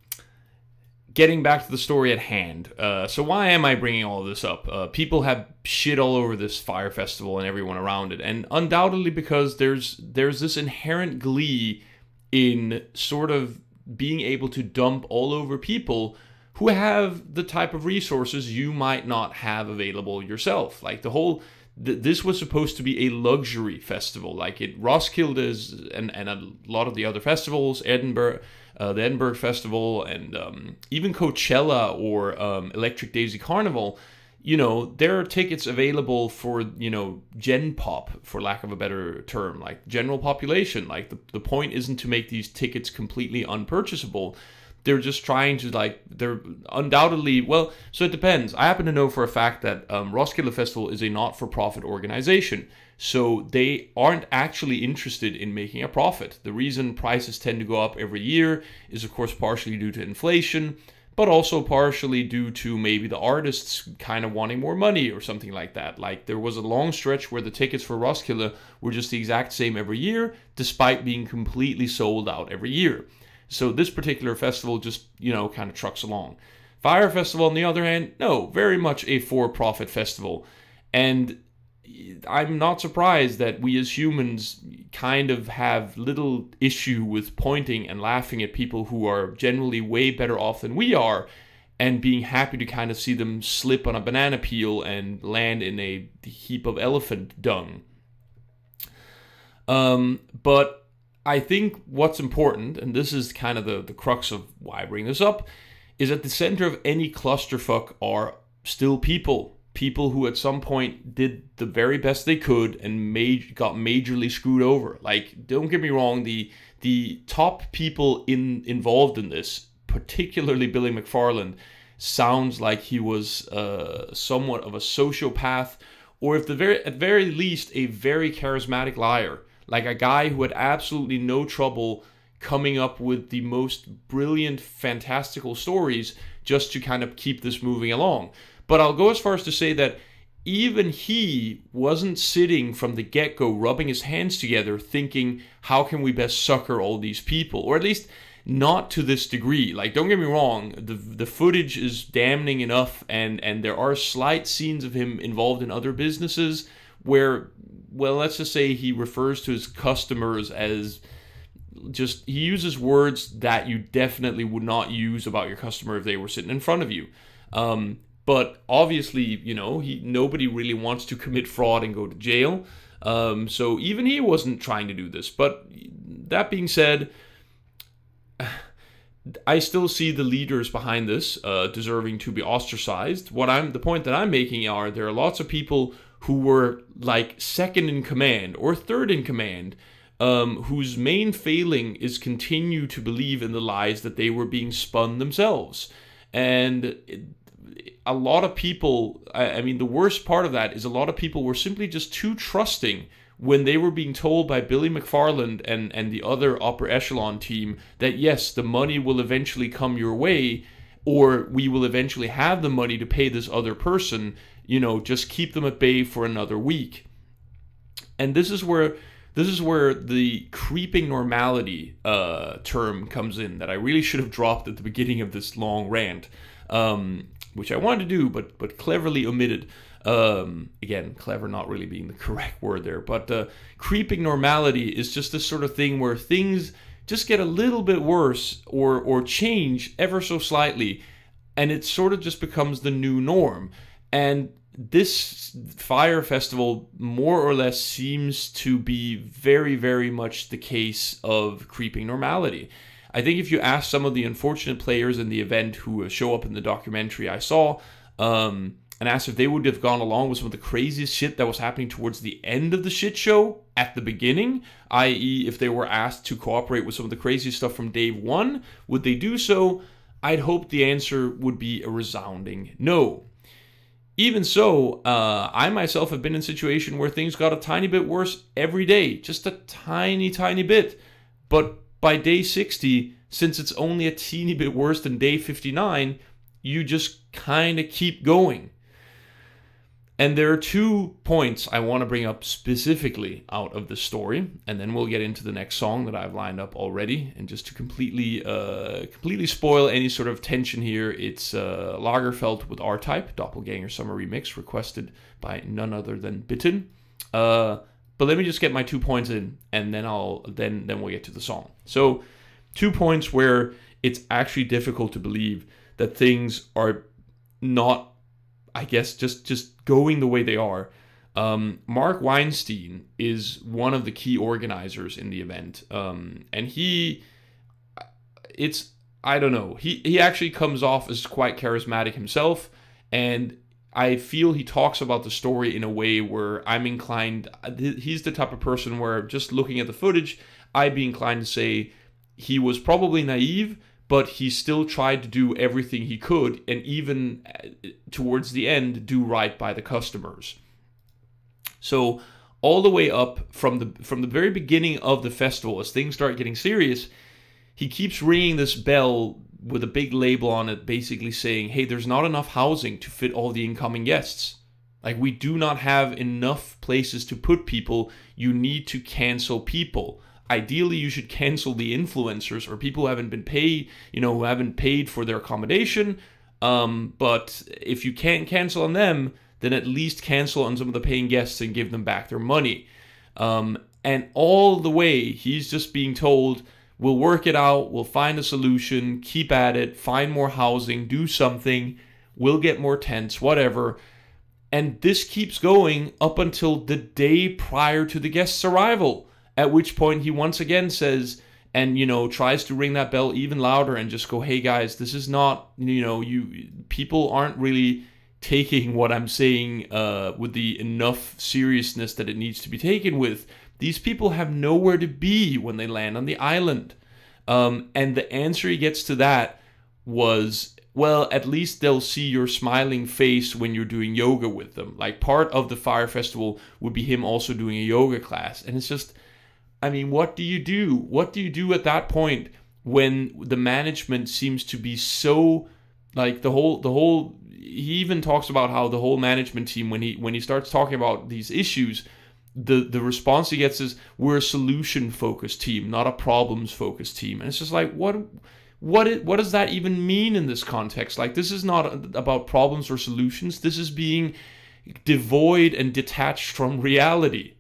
Getting back to the story at hand. So why am I bringing all of this up? People have shit all over this Fyre Festival and everyone around it. And undoubtedly because there's this inherent glee in sort of being able to dump all over people who have the type of resources you might not have available yourself. Like the whole... This was supposed to be a luxury festival. Like Roskilde is, and a lot of the other festivals, Edinburgh... the Edinburgh Festival, and even Coachella or Electric Daisy Carnival, you know, there are tickets available for, you know, gen pop, for lack of a better term, like general population. Like the point isn't to make these tickets completely unpurchasable. They're just trying to, like, they're undoubtedly, well, so it depends. I happen to know for a fact that Roskilde Festival is a not-for-profit organization. So they aren't actually interested in making a profit. The reason prices tend to go up every year is, of course, partially due to inflation, but also partially due to maybe the artists kind of wanting more money or something like that. Like there was a long stretch where the tickets for Roskilde were just the exact same every year, despite being completely sold out every year. So this particular festival just, you know, kind of trucks along. Fyre Festival, on the other hand, no, very much a for-profit festival. And I'm not surprised that we as humans kind of have little issue with pointing and laughing at people who are generally way better off than we are, and being happy to kind of see them slip on a banana peel and land in a heap of elephant dung. But I think what's important, and this is kind of the crux of why I bring this up, is at the center of any clusterfuck are still people. People who at some point did the very best they could and got majorly screwed over. Like, don't get me wrong, the top people involved in this, particularly Billy McFarland, sounds like he was somewhat of a sociopath, or at very least a very charismatic liar. Like a guy who had absolutely no trouble coming up with the most brilliant, fantastical stories just to kind of keep this moving along. But I'll go as far as to say that even he wasn't sitting from the get-go rubbing his hands together thinking, how can we best sucker all these people? Or at least not to this degree. Like, don't get me wrong, the footage is damning enough, and there are slight scenes of him involved in other businesses where, well, let's just say he refers to his customers as he uses words that you definitely would not use about your customer if they were sitting in front of you. But obviously, nobody really wants to commit fraud and go to jail. So even he wasn't trying to do this. But that being said, I still see the leaders behind this deserving to be ostracized. The point that I'm making are there are lots of people who were like second in command or third in command, whose main failing is continue to believe in the lies that they were being spun themselves. And a lot of people, I mean, the worst part of that is a lot of people were simply just too trusting when they were being told by Billy McFarland and the other upper echelon team that yes, the money will eventually come your way, or we will eventually have the money to pay this other person, just keep them at bay for another week. And this is where the creeping normality term comes in that I really should have dropped at the beginning of this long rant, which I wanted to do, but cleverly omitted. Again, clever not really being the correct word there, but creeping normality is just this sort of thing where things just get a little bit worse or change ever so slightly, and it sort of just becomes the new norm. And this Fyre festival more or less seems to be very, very much the case of creeping normality. I think if you ask some of the unfortunate players in the event who show up in the documentary I saw, and asked if they would have gone along with some of the craziest shit that was happening towards the end of the shit show at the beginning, i.e. if they were asked to cooperate with some of the crazy stuff from day one, would they do so? I'd hope the answer would be a resounding no. Even so, I myself have been in a situation where things got a tiny bit worse every day, just a tiny, tiny bit. But by day 60, since it's only a teeny bit worse than day 59, you just kind of keep going. And there are 2 points I want to bring up specifically out of this story, and then we'll get into the next song that I've lined up already. And just to completely spoil any sort of tension here, it's Lagerfeld with R-Type, Doppelganger Summer Remix, requested by none other than Bitten. But let me just get my 2 points in, and then we'll get to the song. So 2 points where it's actually difficult to believe that things are not, I guess, just going the way they are. Mark Weinstein is one of the key organizers in the event. And I don't know. He actually comes off as quite charismatic himself. And I feel he talks about the story in a way where I'm inclined, he's the type of person where just looking at the footage, I'd be inclined to say he was probably naive, but he still tried to do everything he could, and even towards the end, do right by the customers. So all the way up from the very beginning of the festival, as things start getting serious, he keeps ringing this bell with a big label on it, basically saying, hey, there's not enough housing to fit all the incoming guests. Like, we do not have enough places to put people. You need to cancel people. Ideally, you should cancel the influencers or people who haven't been paid, who haven't paid for their accommodation. But if you can't cancel on them, then at least cancel on some of the paying guests and give them back their money. And all the way, he's just being told, we'll work it out, we'll find a solution, keep at it, find more housing, do something, we'll get more tents, whatever. And this keeps going up until the day prior to the guest's arrival, at which point he once again says, and, you know, tries to ring that bell even louder and just go, hey guys, this is not, you know, people aren't really taking what I'm saying with the enough seriousness that it needs to be taken with. These people have nowhere to be when they land on the island. And the answer he gets to that was, well, at least they'll see your smiling face when you're doing yoga with them. Like, part of the Fyre Festival would be him also doing a yoga class. And it's just, I mean, what do you do? What do you do at that point when the management seems to be so, like, the whole he even talks about how the whole management team, when he starts talking about these issues, the response he gets is, we're a solution-focused team, not a problems-focused team. And it's just like, what does that even mean in this context? Like, this is not about problems or solutions. This is being devoid and detached from reality.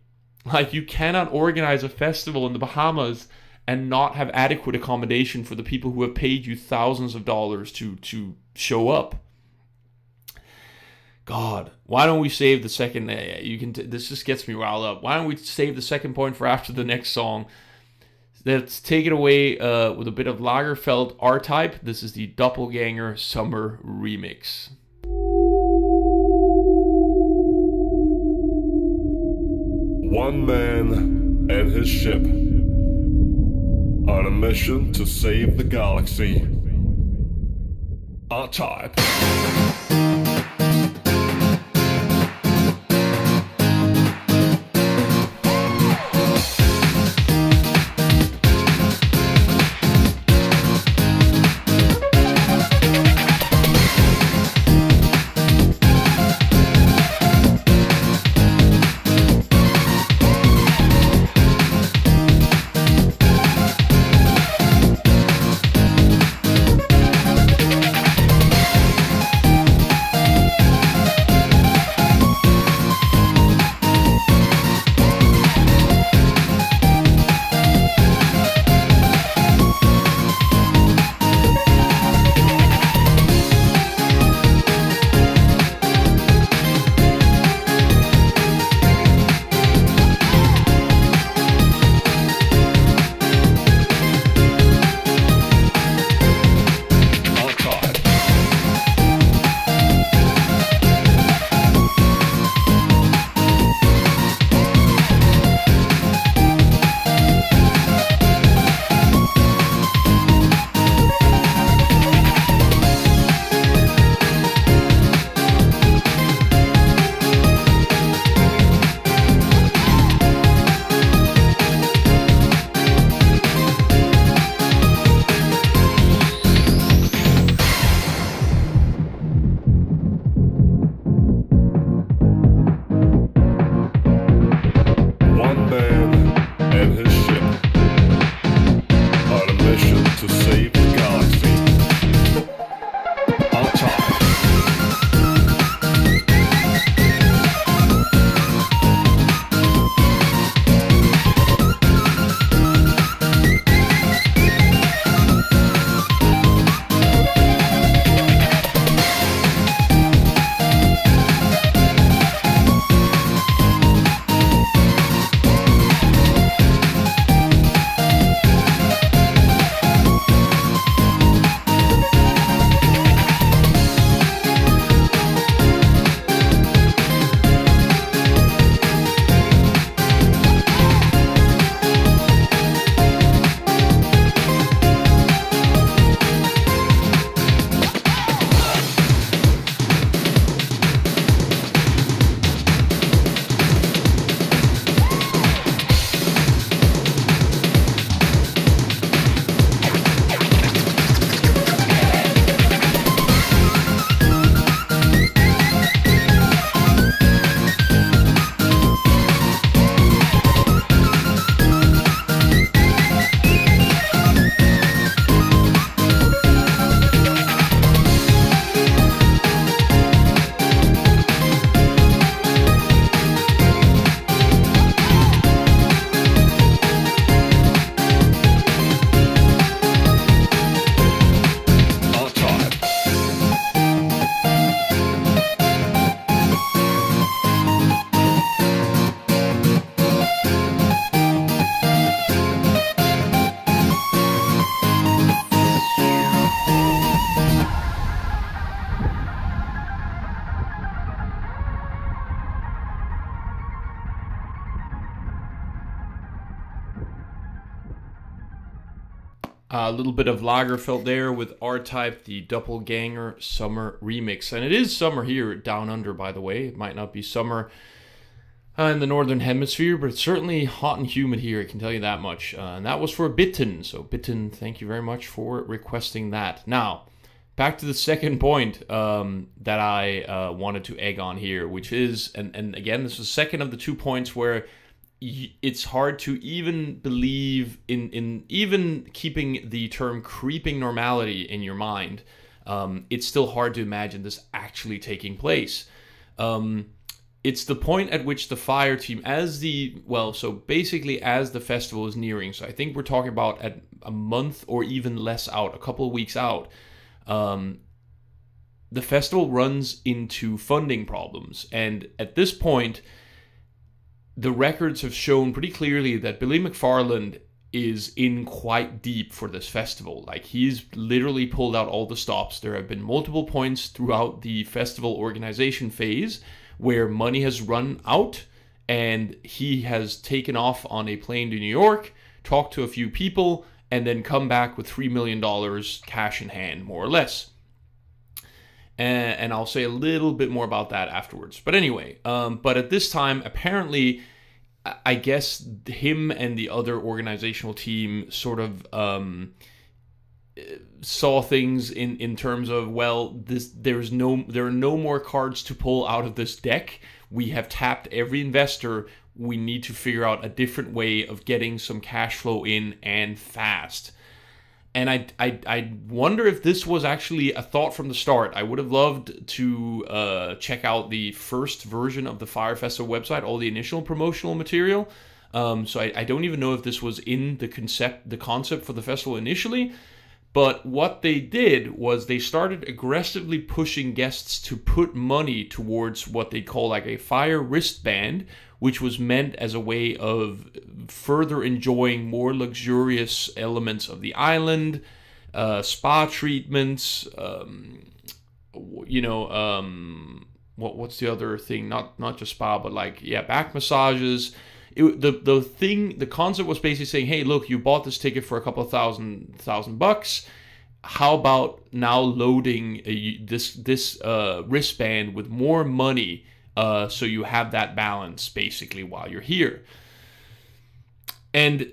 Like, you cannot organize a festival in the Bahamas and not have adequate accommodation for the people who have paid you thousands of dollars to show up. God, why don't we save the second? This just gets me riled up. Why don't we save the second point for after the next song? Let's take it away with a bit of Lagerfeld R-Type. This is the Doppelganger Summer Remix. One man and his ship on a mission to save the galaxy. R-Type. A little bit of Lagerfeld there with R-Type, the Doppelganger Summer Remix. And it is summer here down under, by the way. It might not be summer in the Northern Hemisphere, but it's certainly hot and humid here, I can tell you that much. And that was for Bitten. So Bitten, thank you very much for requesting that. Now, back to the second point that I wanted to egg on here, which is, and again, this is the second of the 2 points where it's hard to even believe in even keeping the term creeping normality in your mind. It's still hard to imagine this actually taking place. It's the point at which the Fyre team, as the festival is nearing, so I think we're talking about at a month or even less out, a couple of weeks out, the festival runs into funding problems. And at this point, the records have shown pretty clearly that Billy McFarland is in quite deep for this festival. Like, he's literally pulled out all the stops. There have been multiple points throughout the festival organization phase where money has run out, and he has taken off on a plane to New York, talked to a few people, and then come back with $3 million cash in hand, more or less. And I'll say a little bit more about that afterwards. But anyway, but at this time, apparently, I guess him and the other organizational team sort of saw things in terms of, well, there are no more cards to pull out of this deck. We have tapped every investor. We need to figure out a different way of getting some cash flow in, and fast. And I wonder if this was actually a thought from the start. I would have loved to check out the first version of the Fyre Festival website, all the initial promotional material. So I don't even know if this was in the concept for the festival initially. But what they did was they started aggressively pushing guests to put money towards what they call like a Fyre wristband, which was meant as a way of further enjoying more luxurious elements of the island, spa treatments, what's the other thing? Not just spa, but back massages. The concept was basically saying, hey, look, you bought this ticket for a couple of thousand bucks. How about now loading this wristband with more money, so you have that balance basically while you're here. And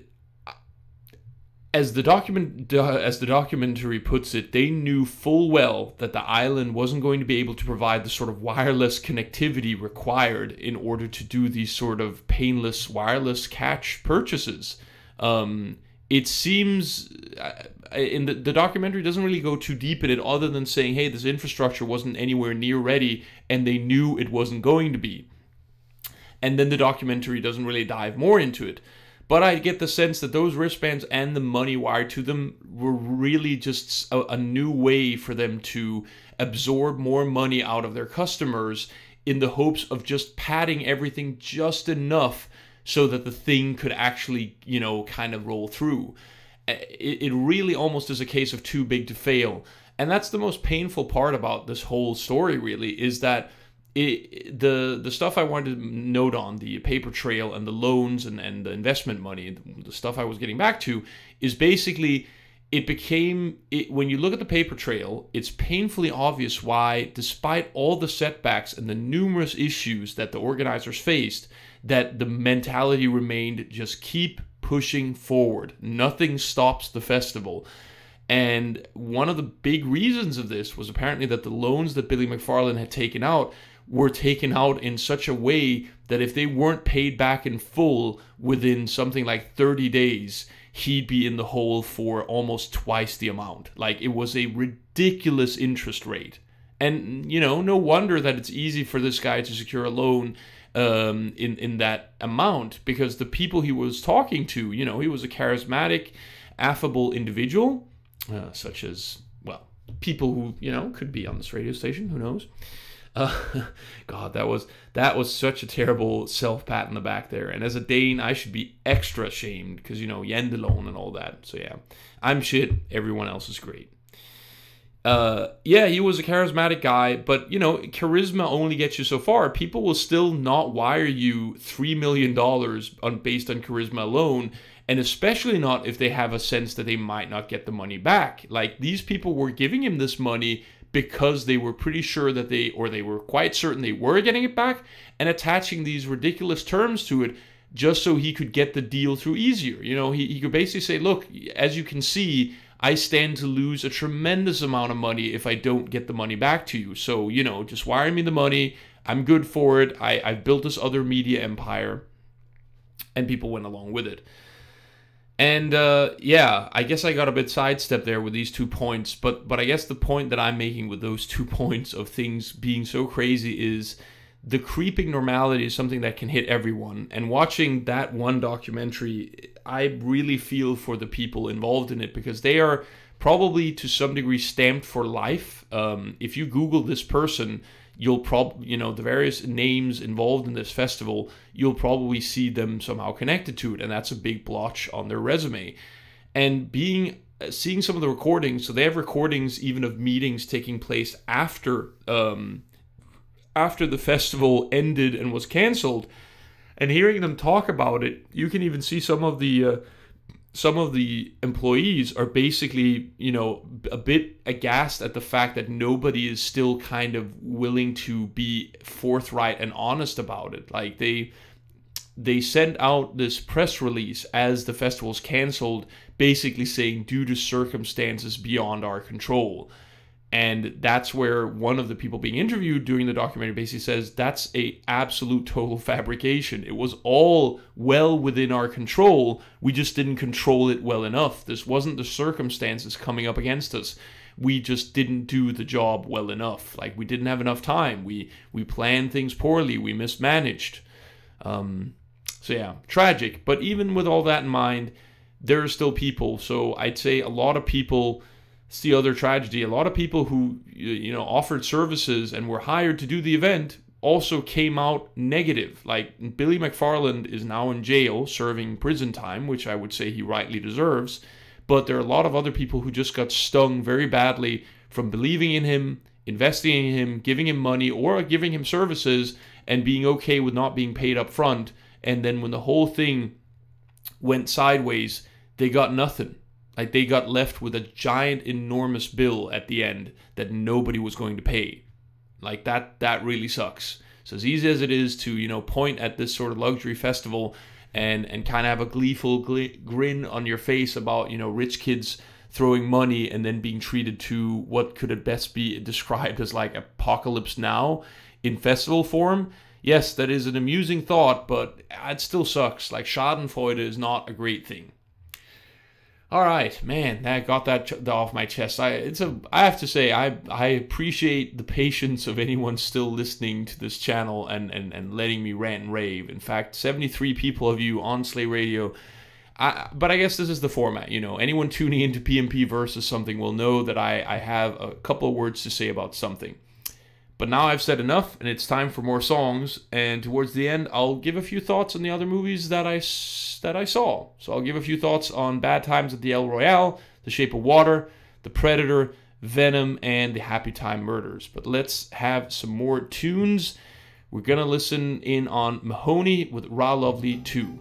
as the documentary puts it, they knew full well that the island wasn't going to be able to provide the sort of wireless connectivity required in order to do these sort of painless wireless catch purchases. It seems, in the documentary doesn't really go too deep in it, other than saying, hey, this infrastructure wasn't anywhere near ready, and they knew it wasn't going to be. And then the documentary doesn't really dive more into it. But I get the sense that those wristbands and the money wired to them were really just a new way for them to absorb more money out of their customers, in the hopes of just padding everything just enough so that the thing could actually, kind of roll through. It really almost is a case of too big to fail. And that's the most painful part about this whole story, really, is that the stuff I wanted to note on, the paper trail and the loans and the investment money, the stuff I was getting back to, is basically when you look at the paper trail, it's painfully obvious why, despite all the setbacks and the numerous issues that the organizers faced, that the mentality remained just keep pushing forward. Nothing stops the festival. And one of the big reasons of this was apparently that the loans that Billy McFarland had taken out were taken out in such a way that if they weren't paid back in full within something like 30 days, he'd be in the hole for almost twice the amount. Like, it was a ridiculous interest rate. And, no wonder that it's easy for this guy to secure a loan in that amount, because the people he was talking to, he was a charismatic, affable individual, such as, people who, could be on this radio station, who knows? God, that was such a terrible self-pat in the back there. And as a Dane, I should be extra ashamed because, Jendelon and all that. So yeah, I'm shit. Everyone else is great. yeah, he was a charismatic guy, but, you know, charisma only gets you so far. People will still not wire you $3 million based on charisma alone, and especially not if they have a sense that they might not get the money back. Like, these people were giving him this money because they were pretty sure that they were quite certain they were getting it back, and attaching these ridiculous terms to it just so he could get the deal through easier. You know, he could basically say, look, as you can see, I stand to lose a tremendous amount of money if I don't get the money back to you. So, you know, just wire me the money. I'm good for it. I've built this other media empire. And people went along with it. And yeah, I guess I got a bit sidestepped there with these 2 points. But I guess the point that I'm making with those 2 points of things being so crazy is the creeping normality is something that can hit everyone. And watching that one documentary, I really feel for the people involved in it, because they are probably to some degree stamped for life. If you Google this person, you'll probably, you know, the various names involved in this festival, you'll probably see them somehow connected to it. And that's a big blotch on their resume. And seeing some of the recordings, so they have recordings even of meetings taking place after the festival ended and was canceled, and hearing them talk about it, you can even see some of the employees are basically, you know, a bit aghast at the fact that nobody is still kind of willing to be forthright and honest about it. Like, they sent out this press release as the festival's canceled, basically saying due to circumstances beyond our control. And that's where one of the people being interviewed during the documentary basically says that's a absolute total fabrication. It was all well within our control. We just didn't control it well enough. This wasn't the circumstances coming up against us. We just didn't do the job well enough. Like, we didn't have enough time. We planned things poorly. We mismanaged. So yeah, tragic. But even with all that in mind, there are still people. So I'd say a lot of people... It's the other tragedy. A lot of people who, you know, offered services and were hired to do the event also came out negative. Like, Billy McFarland is now in jail serving prison time, which I would say he rightly deserves. But there are a lot of other people who just got stung very badly from believing in him, investing in him, giving him money or giving him services, and being okay with not being paid up front. And then when the whole thing went sideways, they got nothing. Like, they got left with a giant, enormous bill at the end that nobody was going to pay. Like, that really sucks. So as easy as it is to, you know, point at this sort of luxury festival and kind of have a gleeful grin on your face about, you know, rich kids throwing money and then being treated to what could at best be described as like Apocalypse Now in festival form. Yes, that is an amusing thought, but it still sucks. Like, schadenfreude is not a great thing. All right, man, that got that off my chest. I have to say, I appreciate the patience of anyone still listening to this channel and letting me rant and rave. In fact, 73 people of you on Slay Radio. But I guess this is the format, you know. Anyone tuning into PMP versus something will know that I have a couple of words to say about something. But now I've said enough, and it's time for more songs. And towards the end, I'll give a few thoughts on the other movies that I saw. So I'll give a few thoughts on Bad Times at the El Royale, The Shape of Water, The Predator, Venom, and The Happy Time Murders. But let's have some more tunes. We're going to listen in on Mahoney with Ra Lovely 2.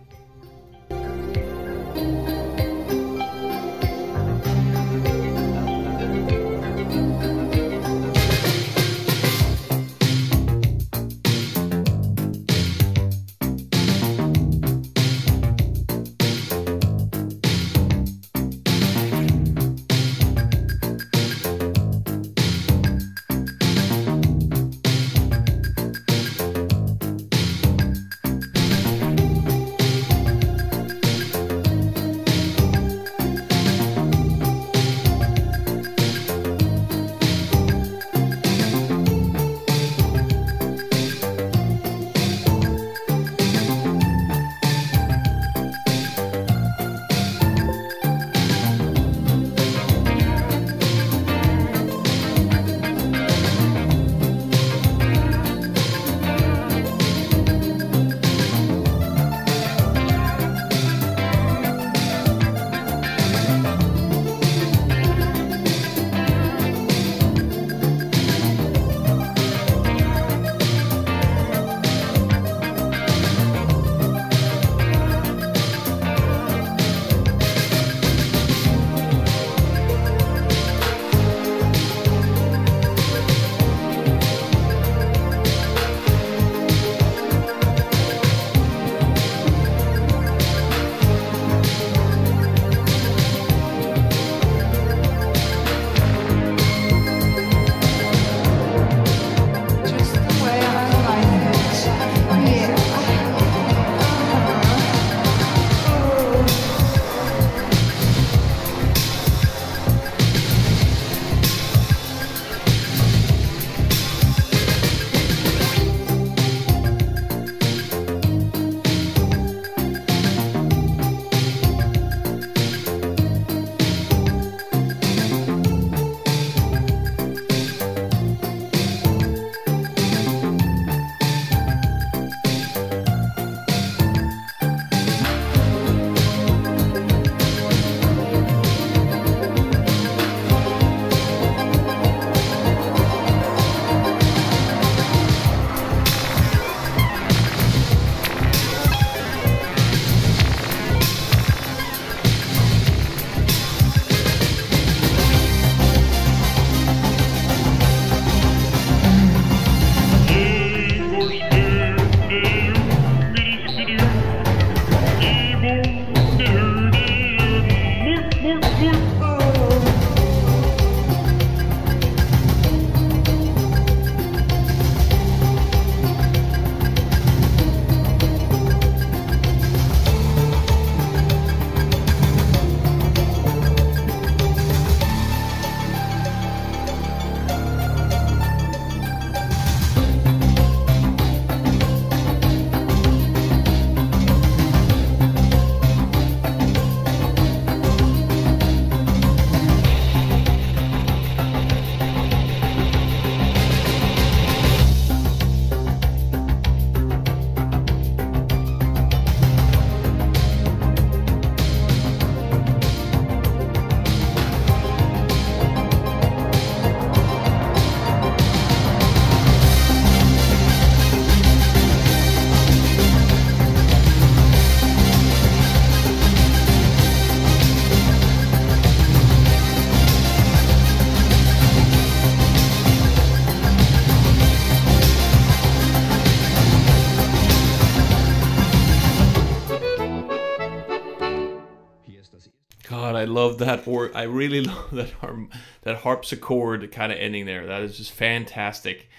God, I love that. Or I really love that harpsichord kind of ending there. That is just fantastic.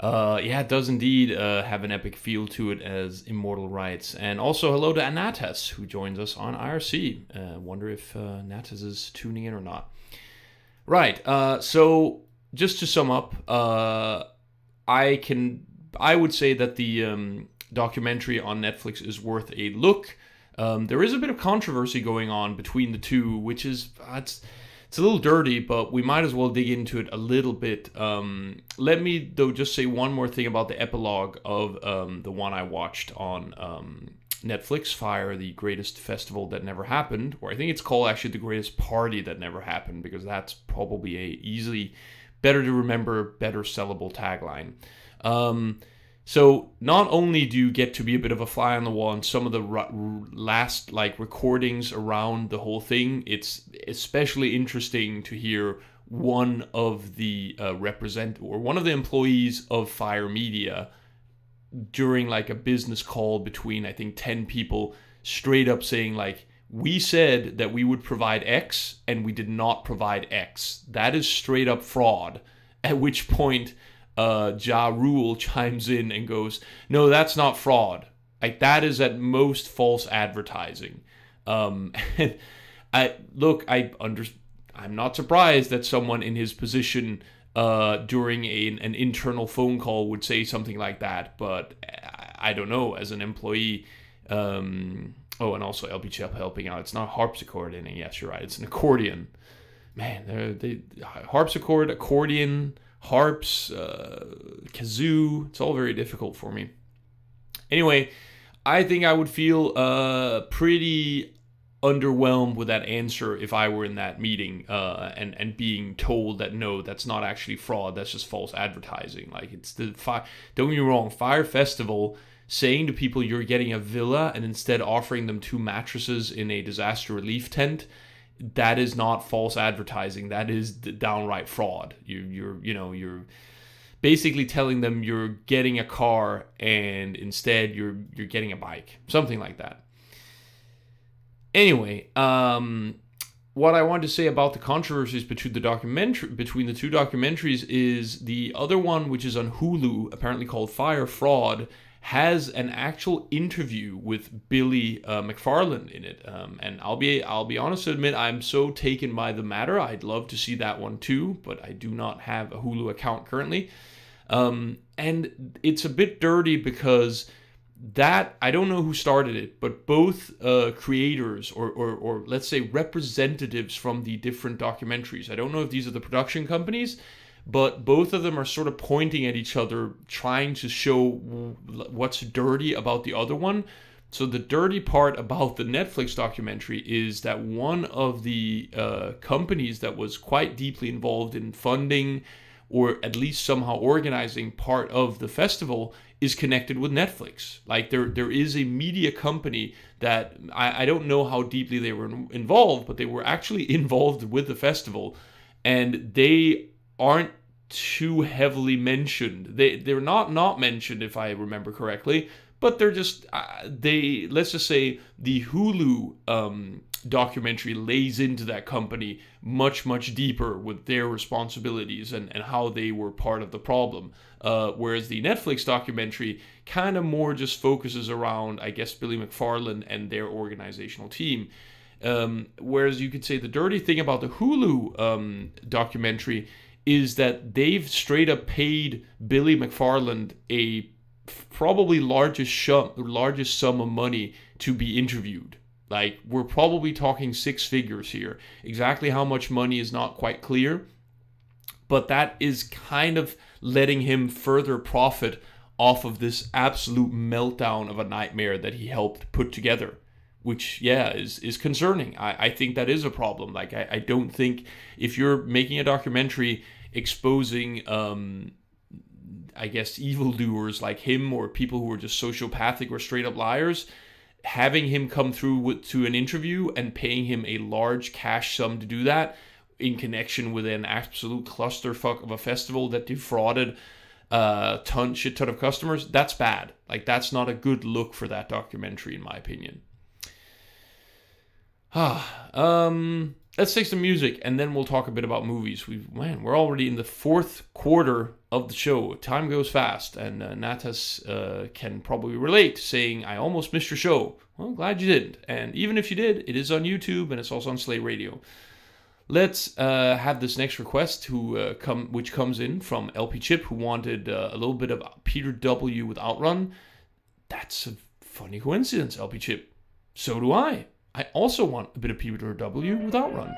Yeah, it does indeed have an epic feel to it as Immortal writes. And also hello to Anatas, who joins us on IRC. Wonder if Natas is tuning in or not. Right, so just to sum up, I would say that the documentary on Netflix is worth a look. There is a bit of controversy going on between the two, which is it's a little dirty, but we might as well dig into it a little bit. Let me, though, just say one more thing about the epilogue of the one I watched on Netflix, Fyre, the greatest festival that never happened. Or I think it's called, actually, the greatest party that never happened, because that's probably a easily better to remember, better sellable tagline. So not only do you get to be a bit of a fly on the wall in some of the last recordings around the whole thing, it's especially interesting to hear one of the one of the employees of Fyre Media during a business call between I think 10 people straight up saying we said that we would provide X and we did not provide X. That is straight up fraud. At which point Ja Rule chimes in and goes, no, that's not fraud. That is at most false advertising. And I'm not surprised that someone in his position during an internal phone call would say something like that, but I don't know, as an employee. And also LB Chip helping out. It's not harpsichord ending. Yes, you're right. It's an accordion. Man, harpsichord, accordion, harps, kazoo, it's all very difficult for me. Anyway, I think I would feel pretty underwhelmed with that answer if I were in that meeting and being told that no, that's not actually fraud, that's just false advertising. Don't get me wrong, Fyre Festival saying to people you're getting a villa and instead offering them 2 mattresses in a disaster relief tent, that is not false advertising. That is downright fraud. You're basically telling them you're getting a car and instead you're getting a bike, something like that. Anyway, what I wanted to say about the controversies between the two documentaries is the other one, which is on Hulu, apparently called Fyre Fraud, has an actual interview with Billy McFarland in it, and I'll be honest to admit I'm so taken by the matter. I'd love to see that one too, but I do not have a Hulu account currently, and it's a bit dirty because that I don't know who started it, but both creators or let's say representatives from the different documentaries. I don't know if these are the production companies, but both of them are sort of pointing at each other, trying to show what's dirty about the other one. So the dirty part about the Netflix documentary is that one of the companies that was quite deeply involved in funding or at least somehow organizing part of the festival is connected with Netflix. There is a media company that I don't know how deeply they were involved, but they were actually involved with the festival, and they aren't too heavily mentioned. They're not mentioned, if I remember correctly, but they're just let's just say the Hulu documentary lays into that company much deeper with their responsibilities and how they were part of the problem, whereas the Netflix documentary kind of more just focuses around, I guess, Billy McFarland and their organizational team. Whereas you could say the dirty thing about the Hulu documentary is that they've straight up paid Billy McFarland a probably largest sum of money to be interviewed. We're probably talking 6 figures here. Exactly how much money is not quite clear, but that is kind of letting him further profit off of this absolute meltdown of a nightmare that he helped put together, which, yeah, is concerning. I think that is a problem. I don't think if you're making a documentary exposing, I guess, evildoers like him or people who are just sociopathic or straight up liars, having him come through to an interview and paying him a large cash sum to do that in connection with an absolute clusterfuck of a festival that defrauded shit ton of customers, that's bad. That's not a good look for that documentary, in my opinion. Let's take some music, and then we'll talk a bit about movies. We're already in the fourth quarter of the show. Time goes fast, and Natas can probably relate, saying, I almost missed your show. Well, glad you didn't. And even if you did, it is on YouTube, and it's also on Slate Radio. Let's have this next request, which comes in from LP Chip, who wanted a little bit of Peter W. with Outrun. That's a funny coincidence, LP Chip. So do I. I also want a bit of Peter W. with Outrun.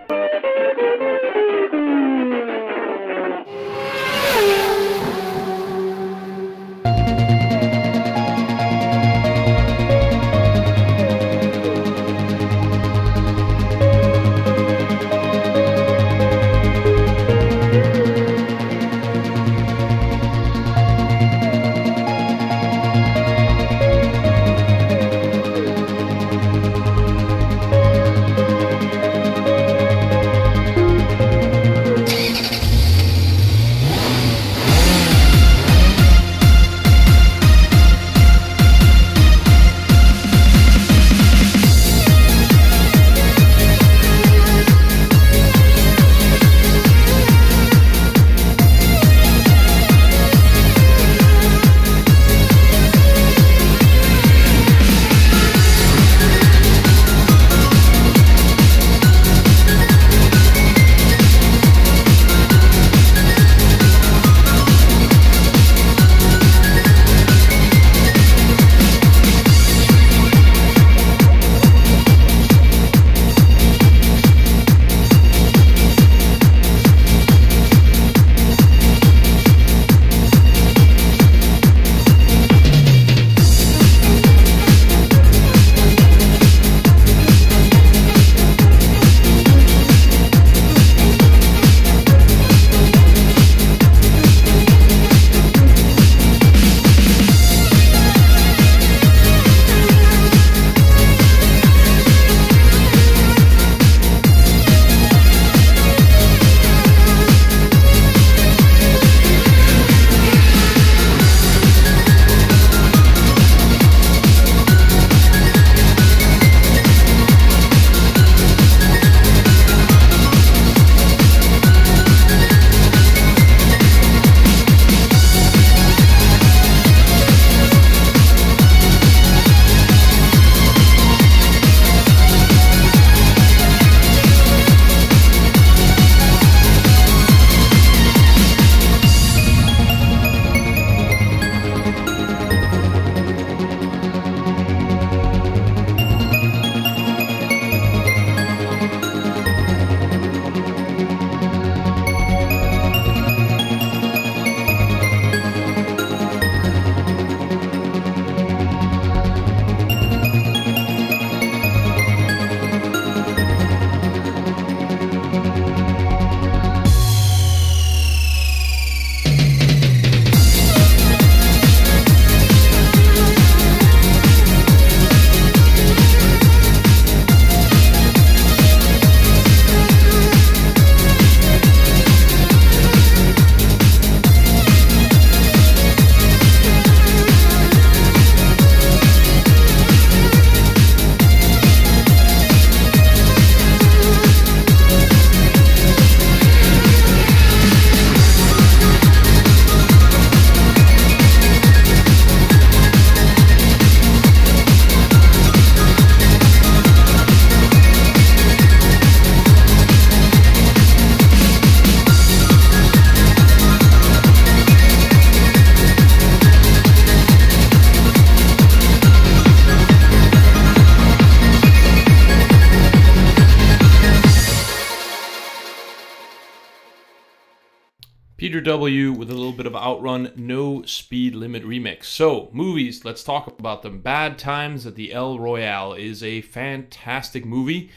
Peter W. with a little bit of Outrun, No Speed Limit remix. So, movies, let's talk about them. Bad Times at the El Royale is a fantastic movie.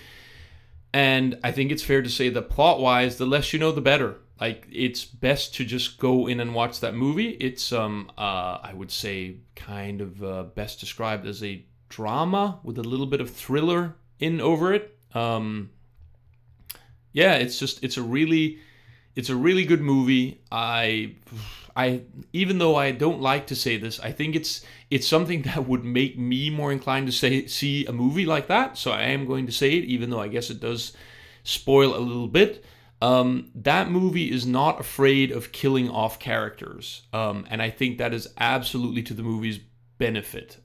And I think it's fair to say that plot-wise, the less you know, the better. Like, it's best to just go in and watch that movie. It's, I would say, kind of best described as a drama with a little bit of thriller in over it. Yeah, it's a really good movie. I even though I don't like to say this, I think it's something that would make me more inclined to see a movie like that. So I am going to say it, even though I guess it does spoil a little bit. That movie is not afraid of killing off characters, and I think that is absolutely to the movie's benefit.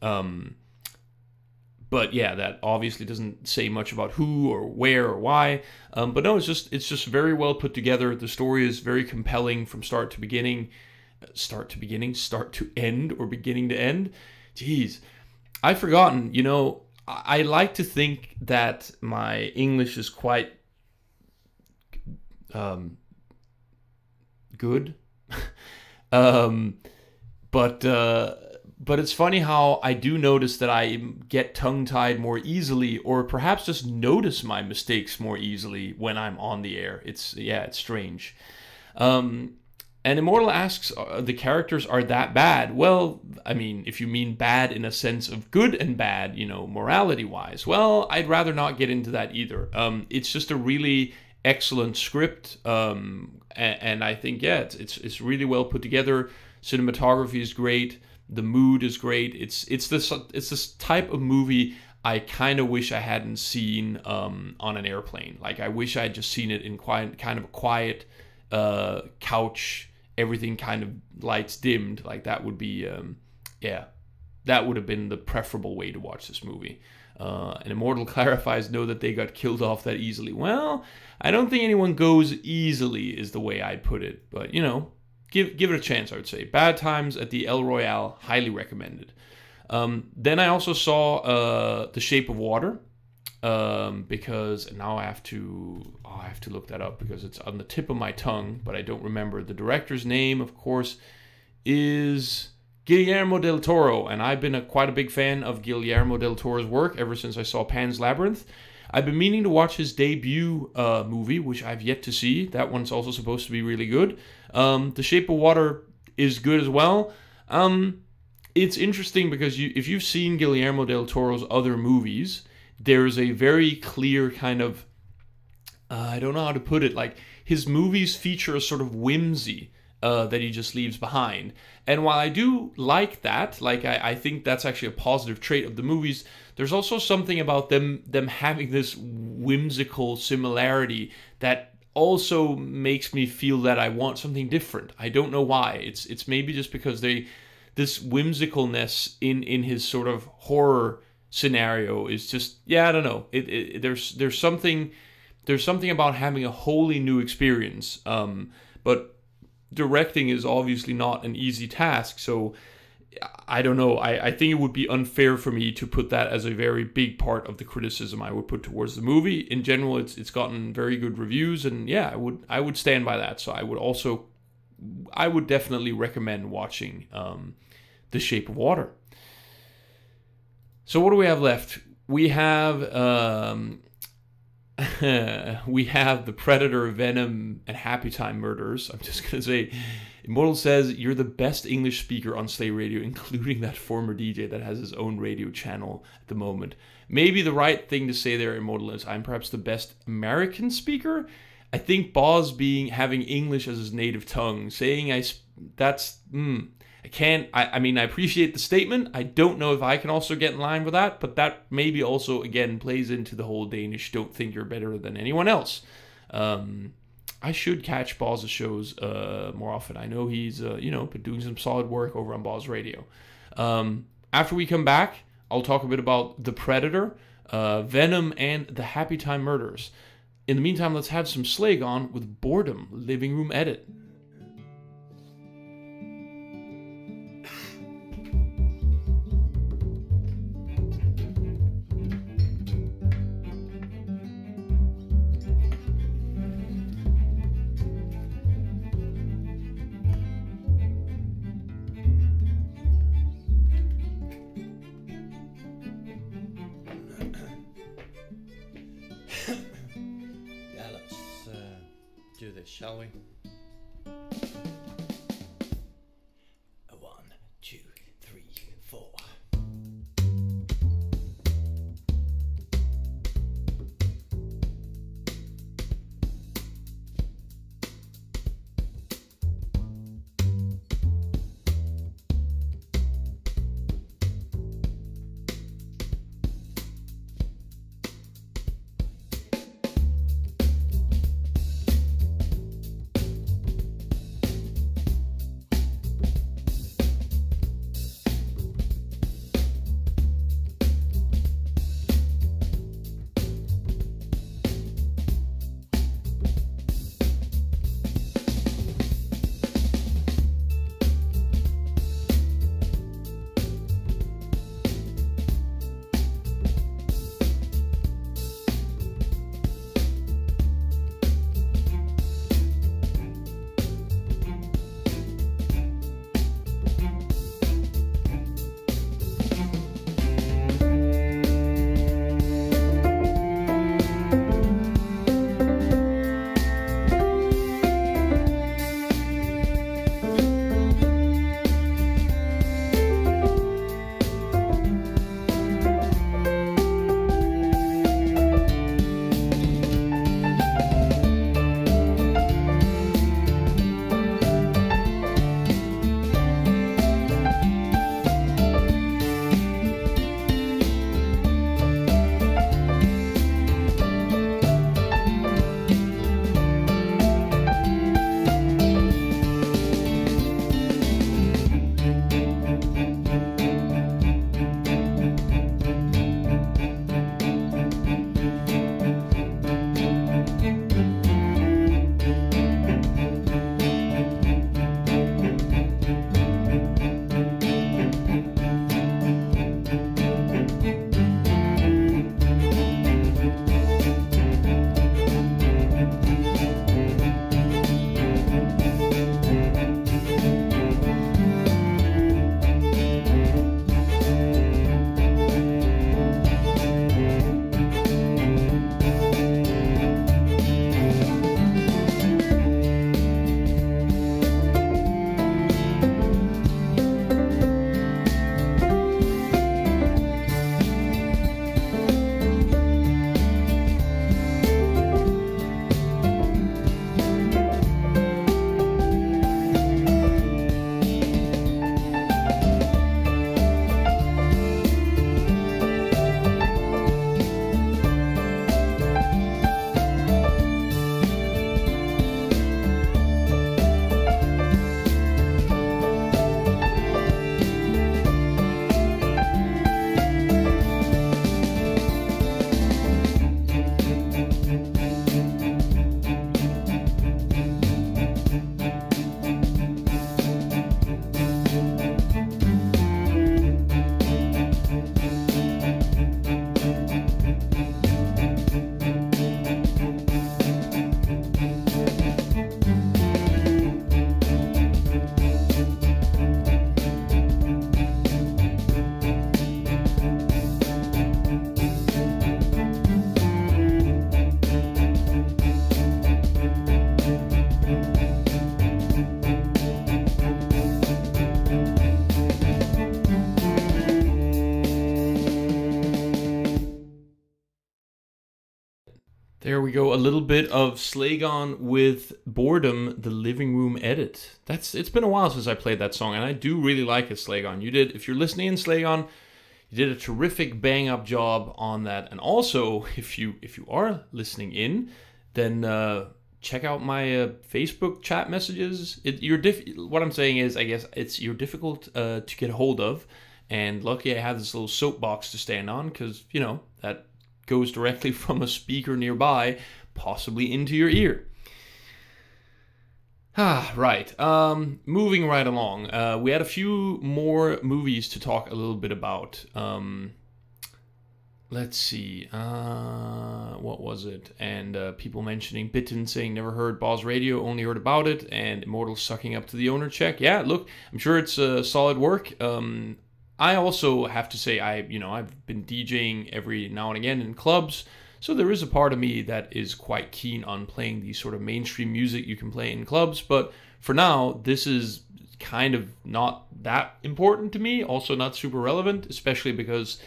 But yeah, that obviously doesn't say much about who or where or why. But no, it's just very well put together. The story is very compelling from start to beginning, start to end, or beginning to end. Jeez, I've forgotten. You know, I like to think that my English is quite good, but it's funny how I do notice that I get tongue-tied more easily, or perhaps just notice my mistakes more easily when I'm on the air. It's strange. And Immortal asks, the characters are that bad? Well, I mean, if you mean bad in a sense of good and bad, you know, morality-wise, well, I'd rather not get into that either. It's just a really excellent script, and I think, yeah, it's really well put together. Cinematography is great. The mood is great. It's this type of movie I kind of wish I hadn't seen on an airplane. Like, I wish I had just seen it in kind of a quiet couch, everything kind of lights dimmed. Like, that would be that would have been the preferable way to watch this movie. And Immortal clarifies, know that they got killed off that easily. Well, I don't think anyone goes easily is the way I'd put it, but you know, give it a chance, I would say. Bad Times at the El Royale, highly recommended. Then I also saw The Shape of Water, because now I have to look that up because it's on the tip of my tongue, but I don't remember. The director's name, of course, is Guillermo del Toro, and I've been quite a big fan of Guillermo del Toro's work ever since I saw Pan's Labyrinth. I've been meaning to watch his debut movie, which I've yet to see. That one's also supposed to be really good. The Shape of Water is good as well. It's interesting because if you've seen Guillermo del Toro's other movies, there's a very clear kind of, I don't know how to put it, like his movies feature a sort of whimsy that he just leaves behind. And while I do like that, like I think that's actually a positive trait of the movies, there's also something about them having this whimsical similarity that also makes me feel that I want something different. I don't know why. It's maybe just because this whimsicalness in his sort of horror scenario is just, yeah, I don't know. There's something about having a wholly new experience. But directing is obviously not an easy task, so I don't know. I think it would be unfair for me to put that as a very big part of the criticism I would put towards the movie. In general, it's gotten very good reviews, and yeah, I would stand by that. So I would definitely recommend watching The Shape of Water. So what do we have left? We have The Predator, Venom, and Happy Time Murders. I'm just going to say, Immortal says, you're the best English speaker on Slay Radio, including that former DJ that has his own radio channel at the moment. Maybe the right thing to say there, Immortal, is I'm perhaps the best American speaker. I think Boz having English as his native tongue, saying I mean, I appreciate the statement. I don't know if I can also get in line with that, but that maybe also, again, plays into the whole Danish don't think you're better than anyone else. I should catch Boz's shows more often. I know he's, been doing some solid work over on Boz Radio. After we come back, I'll talk a bit about The Predator, Venom, and the Happy Time Murders. In the meantime, let's have some Slag on with Boredom, Living Room Edit. Shall we? 1, 2, 3, 4. There we go. A little bit of Slagon with Boredom, the living room edit. It's been a while since I played that song, and I do really like it, Slagon. You did, if you're listening in, Slagon, you did a terrific bang up job on that. And also, if you are listening in, then check out my Facebook chat messages. What I'm saying is, I guess you're difficult to get a hold of, and lucky I have this little soapbox to stand on, because that goes directly from a speaker nearby, possibly into your ear. Right. Moving right along. We had a few more movies to talk a little bit about. Let's see. What was it? And people mentioning Bitten, saying never heard Boz Radio, only heard about it, and Immortal sucking up to the owner check. Yeah, look, I'm sure it's solid work. I also have to say, I've been DJing every now and again in clubs, so there is a part of me that is quite keen on playing the sort of mainstream music you can play in clubs, but for now, this is kind of not that important to me, also not super relevant, especially because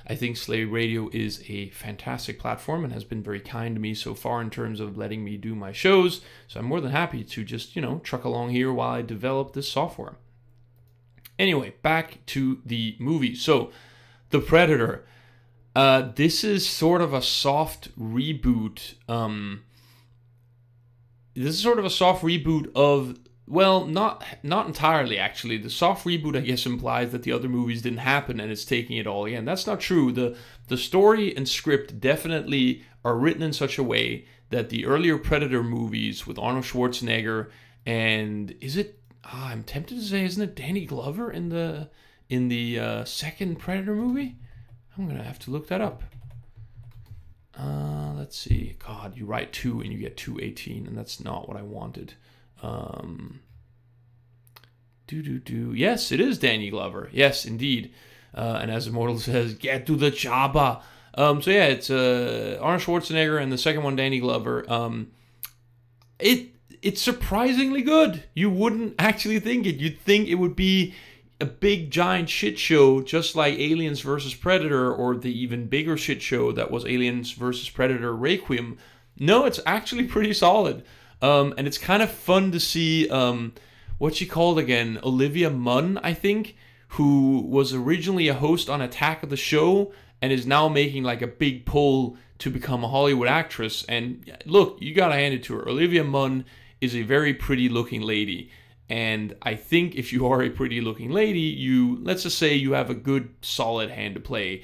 I think Slave Radio is a fantastic platform and has been very kind to me so far in terms of letting me do my shows, so I'm more than happy to just, truck along here while I develop this software. Anyway, back to the movie. So, The Predator. This is sort of a soft reboot. This is sort of a soft reboot of, well, not entirely, actually. The soft reboot, I guess, implies that the other movies didn't happen and it's taking it all again. That's not true. The story and script definitely are written in such a way that the earlier Predator movies with Arnold Schwarzenegger and, I'm tempted to say, isn't it Danny Glover in the second Predator movie? I'm gonna have to look that up. Let's see. God, you write 2 and you get 218, and that's not what I wanted. Yes, it is Danny Glover. Yes, indeed. And as Immortal says, get to the chopper. So yeah, it's Arnold Schwarzenegger and the second one, Danny Glover. It's surprisingly good. You wouldn't actually think it. You'd think it would be a big giant shit show, just like Aliens vs. Predator, or the even bigger shit show that was Aliens vs. Predator Requiem. No, it's actually pretty solid. And it's kind of fun to see, what's she called again? Olivia Munn, I think, who was originally a host on Attack of the Show and is now making like a big pull to become a Hollywood actress. And look, you gotta hand it to her. Olivia Munn is a very pretty looking lady, and I think if you are a pretty looking lady, let's just say you have a good solid hand to play.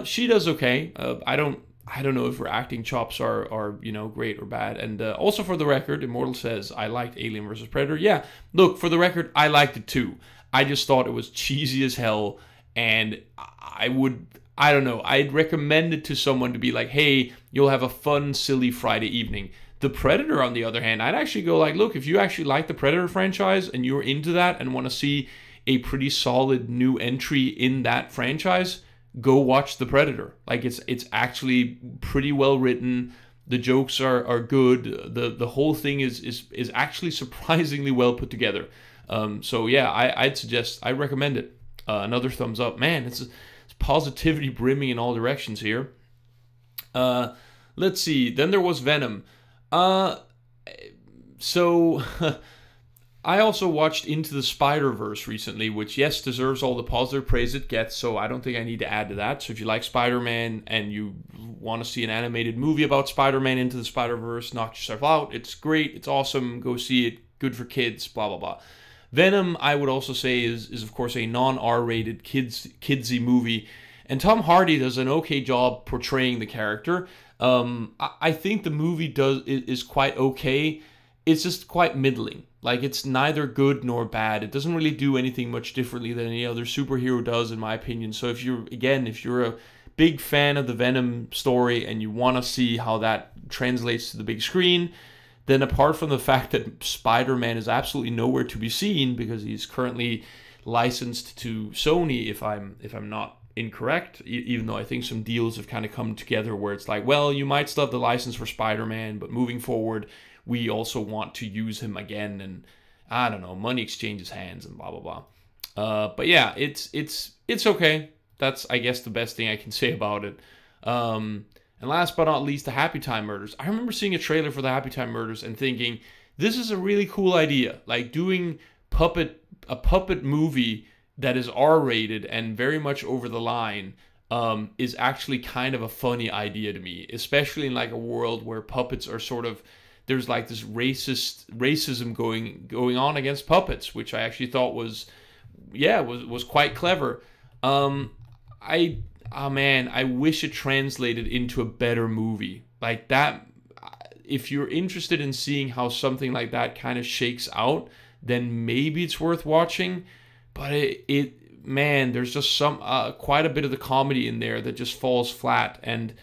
She does okay. I don't know if her acting chops are great or bad. And also for the record, Immortal says I liked Alien vs. Predator. Yeah, look, for the record, I liked it too. I just thought it was cheesy as hell, and I'd recommend it to someone to be like, hey, you'll have a fun, silly Friday evening. The Predator, on the other hand, I'd actually go like, look, if you actually like the Predator franchise and you're into that and want to see a pretty solid new entry in that franchise, go watch The Predator. Like, it's actually pretty well written. The jokes are good. The whole thing is actually surprisingly well put together. So yeah, I'd recommend it. Another thumbs up. Man, it's positivity brimming in all directions here. Let's see. Then there was Venom. So I also watched Into the Spider-Verse recently, which, yes, deserves all the positive praise it gets, so I don't think I need to add to that. So if you like Spider-Man and you want to see an animated movie about Spider-Man Into the Spider-Verse, knock yourself out. It's great. It's awesome. Go see it. Good for kids. Blah, blah, blah. Venom, I would also say, is of course a non-R-rated kidsy movie, and Tom Hardy does an okay job portraying the character. I think the movie is quite okay. It's just quite middling. Like, it's neither good nor bad. It doesn't really do anything much differently than any other superhero does, in my opinion. So if you're a big fan of the Venom story and you want to see how that translates to the big screen, then apart from the fact that Spider-Man is absolutely nowhere to be seen because he's currently licensed to Sony, if I'm not incorrect, even though I think some deals have kind of come together where it's like, well, you might still have the license for Spider-Man, but moving forward, we also want to use him again, and I don't know, money exchanges hands and blah blah blah. But yeah, it's okay. That's, I guess, the best thing I can say about it. And And last but not least, the Happy Time Murders. I remember seeing a trailer for the Happy Time Murders and thinking, this is a really cool idea. Like doing a puppet movie that is R-rated and very much over the line is actually kind of a funny idea to me, especially in like a world where puppets are sort of, there's like this racism going on against puppets, which I actually thought was quite clever. I wish it translated into a better movie like that. If you're interested in seeing how something like that kind of shakes out, then maybe it's worth watching. But there's just quite a bit of the comedy in there that just falls flat. And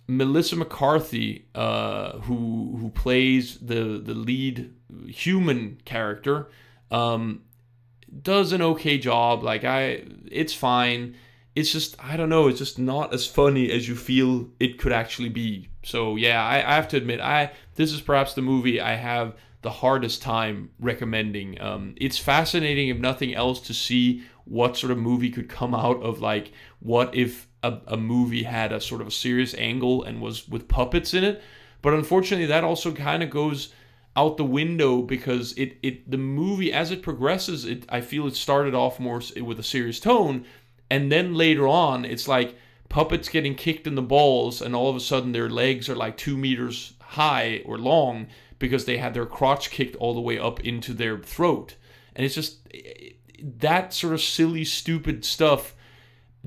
Melissa McCarthy, who plays the lead human character, does an okay job. Like it's fine. It's just, I don't know, it's just not as funny as you feel it could actually be. So yeah, I have to admit, this is perhaps the movie I have the hardest time recommending. It's fascinating, if nothing else, to see what sort of movie could come out of, like, what if a movie had a sort of a serious angle and was with puppets in it. But unfortunately, that also kind of goes out the window, because the movie, as it progresses, I feel it started off more with a serious tone, and then later on, it's like puppets getting kicked in the balls, and all of a sudden their legs are like 2 meters high or long because they had their crotch kicked all the way up into their throat. And it's just, that sort of silly, stupid stuff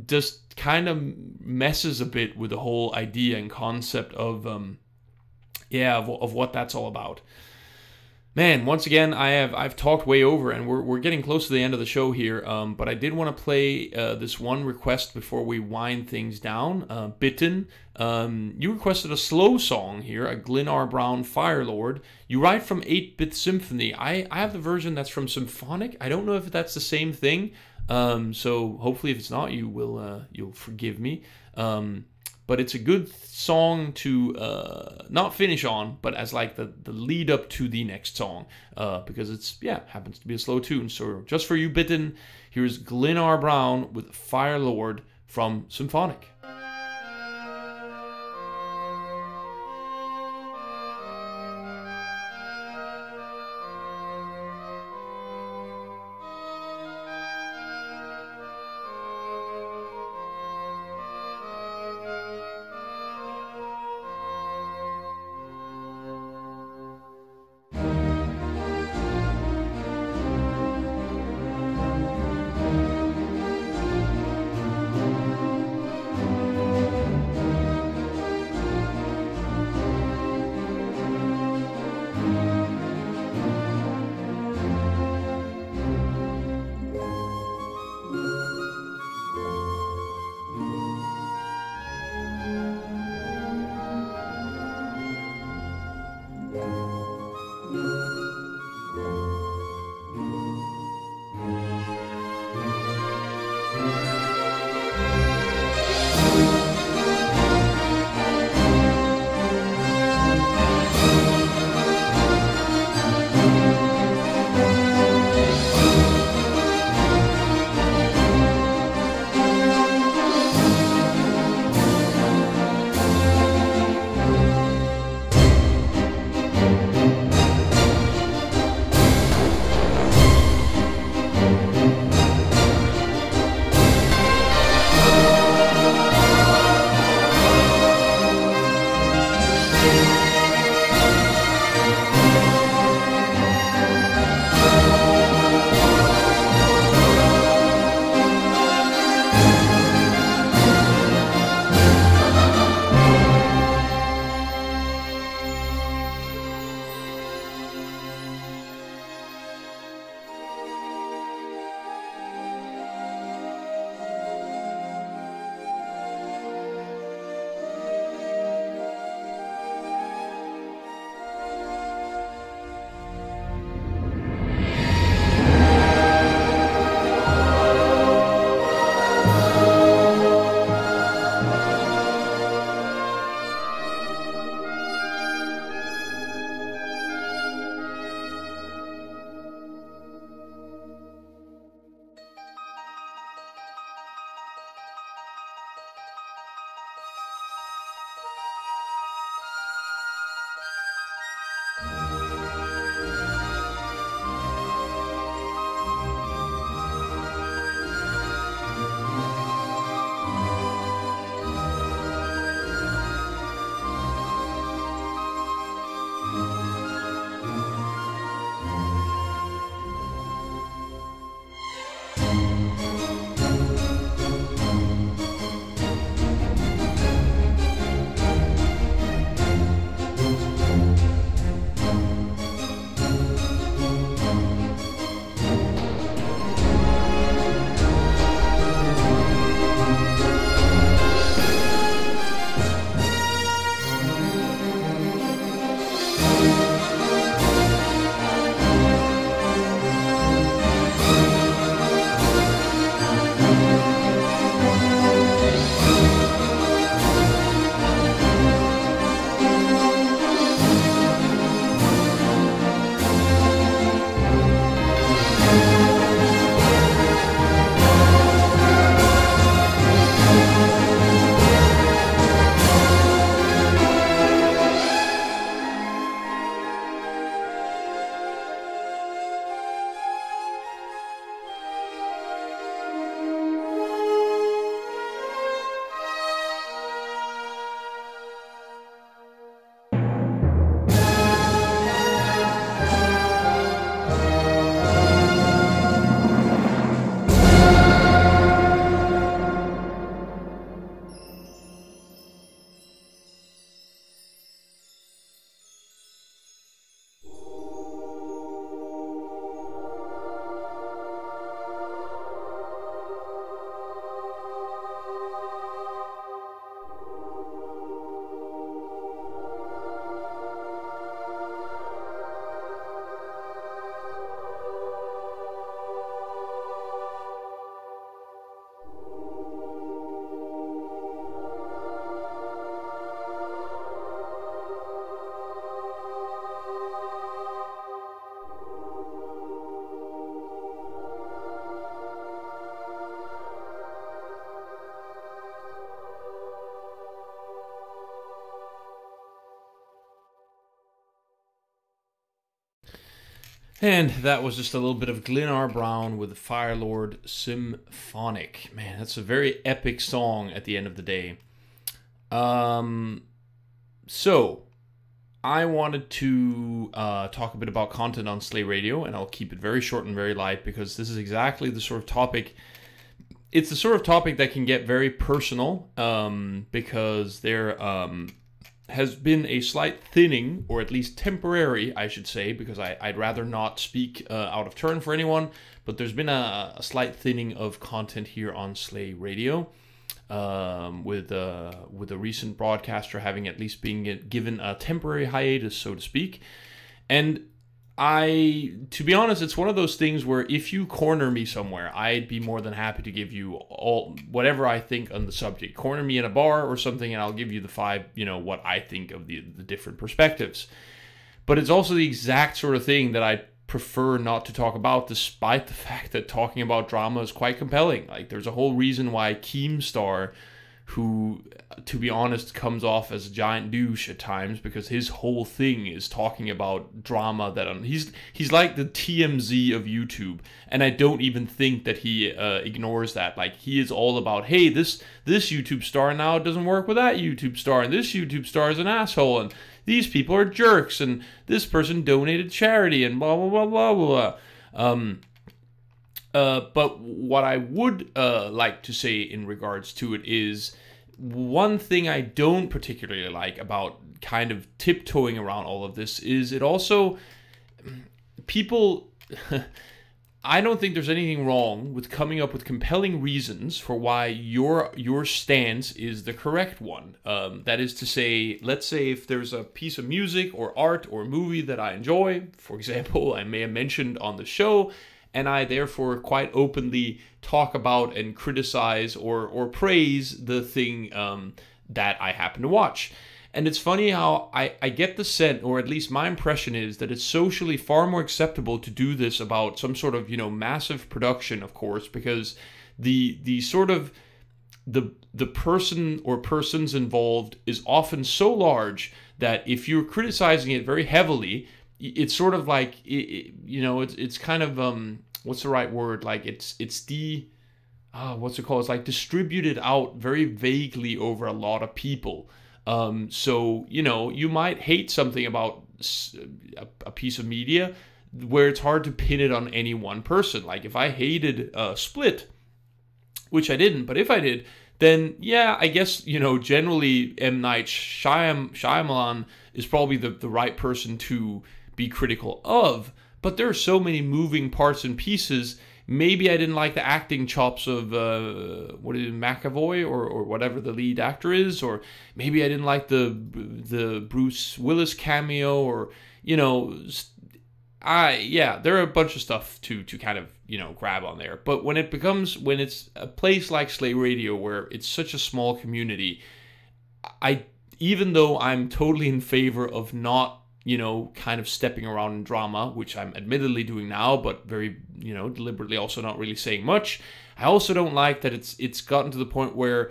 just kind of messes a bit with the whole idea and concept of what that's all about. Man, once again, I've talked way over, and we're getting close to the end of the show here. But I did want to play this one request before we wind things down. Bitten, you requested a slow song here, a Glyn R. Brown Fire Lord. You write from 8-Bit Symphony. I have the version that's from Symphonic. I don't know if that's the same thing. So hopefully, if it's not, you'll forgive me. But it's a good song to not finish on, but as like the lead up to the next song, because it's happens to be a slow tune. So just for you, Bitten, here's Glyn R. Brown with Fire Lord from Symphonic. And that was just a little bit of Glenn R. Brown with Fire Lord Symphonic. Man, that's a very epic song at the end of the day. So, I wanted to talk a bit about content on Slay Radio, and I'll keep it very short and very light because this is exactly the sort of topic. It's the sort of topic that can get very personal because there has been a slight thinning, or at least temporary, I should say, because I'd rather not speak out of turn for anyone, but there's been a slight thinning of content here on Slay Radio, with a recent broadcaster having at least been given a temporary hiatus, so to speak. And to be honest, it's one of those things where if you corner me somewhere, I'd be more than happy to give you all whatever I think on the subject. Corner me in a bar or something, and I'll give you the five, what I think of the different perspectives. But it's also the exact sort of thing that I prefer not to talk about, despite the fact that talking about drama is quite compelling. Like, there's a whole reason why Keemstar, who, to be honest, comes off as a giant douche at times, because his whole thing is talking about drama he's like the TMZ of YouTube, and I don't even think that he ignores that. Like, he is all about, hey, this YouTube star now doesn't work with that YouTube star, and this YouTube star is an asshole, and these people are jerks, and this person donated charity, and blah blah blah blah blah. But what I would like to say in regards to it is, one thing I don't particularly like about kind of tiptoeing around all of this is it also, people, I don't think there's anything wrong with coming up with compelling reasons for why your stance is the correct one. That is to say, let's say if there's a piece of music or art or movie that I enjoy, for example, I may have mentioned on the show, and I therefore quite openly talk about and criticize or praise the thing that I happen to watch. And it's funny how I get the sense, or at least my impression is, that it's socially far more acceptable to do this about some sort of, massive production, of course, because the sort of the person or persons involved is often so large that if you're criticizing it very heavily, it's sort of like, it's kind of, what's the right word? Like, it's what's it called? It's like distributed out very vaguely over a lot of people. So, you might hate something about a piece of media where it's hard to pin it on any one person. Like, if I hated Split, which I didn't, but if I did, then yeah, I guess, generally M. Night Shyamalan is probably the right person to be critical of, but there are so many moving parts and pieces. Maybe I didn't like the acting chops of McAvoy or whatever the lead actor is, or maybe I didn't like the Bruce Willis cameo, or there are a bunch of stuff to kind of grab on there. But when it's a place like Slay Radio where it's such a small community, even though I'm totally in favor of not kind of stepping around in drama, which I'm admittedly doing now, but very, deliberately also not really saying much. I also don't like that it's gotten to the point where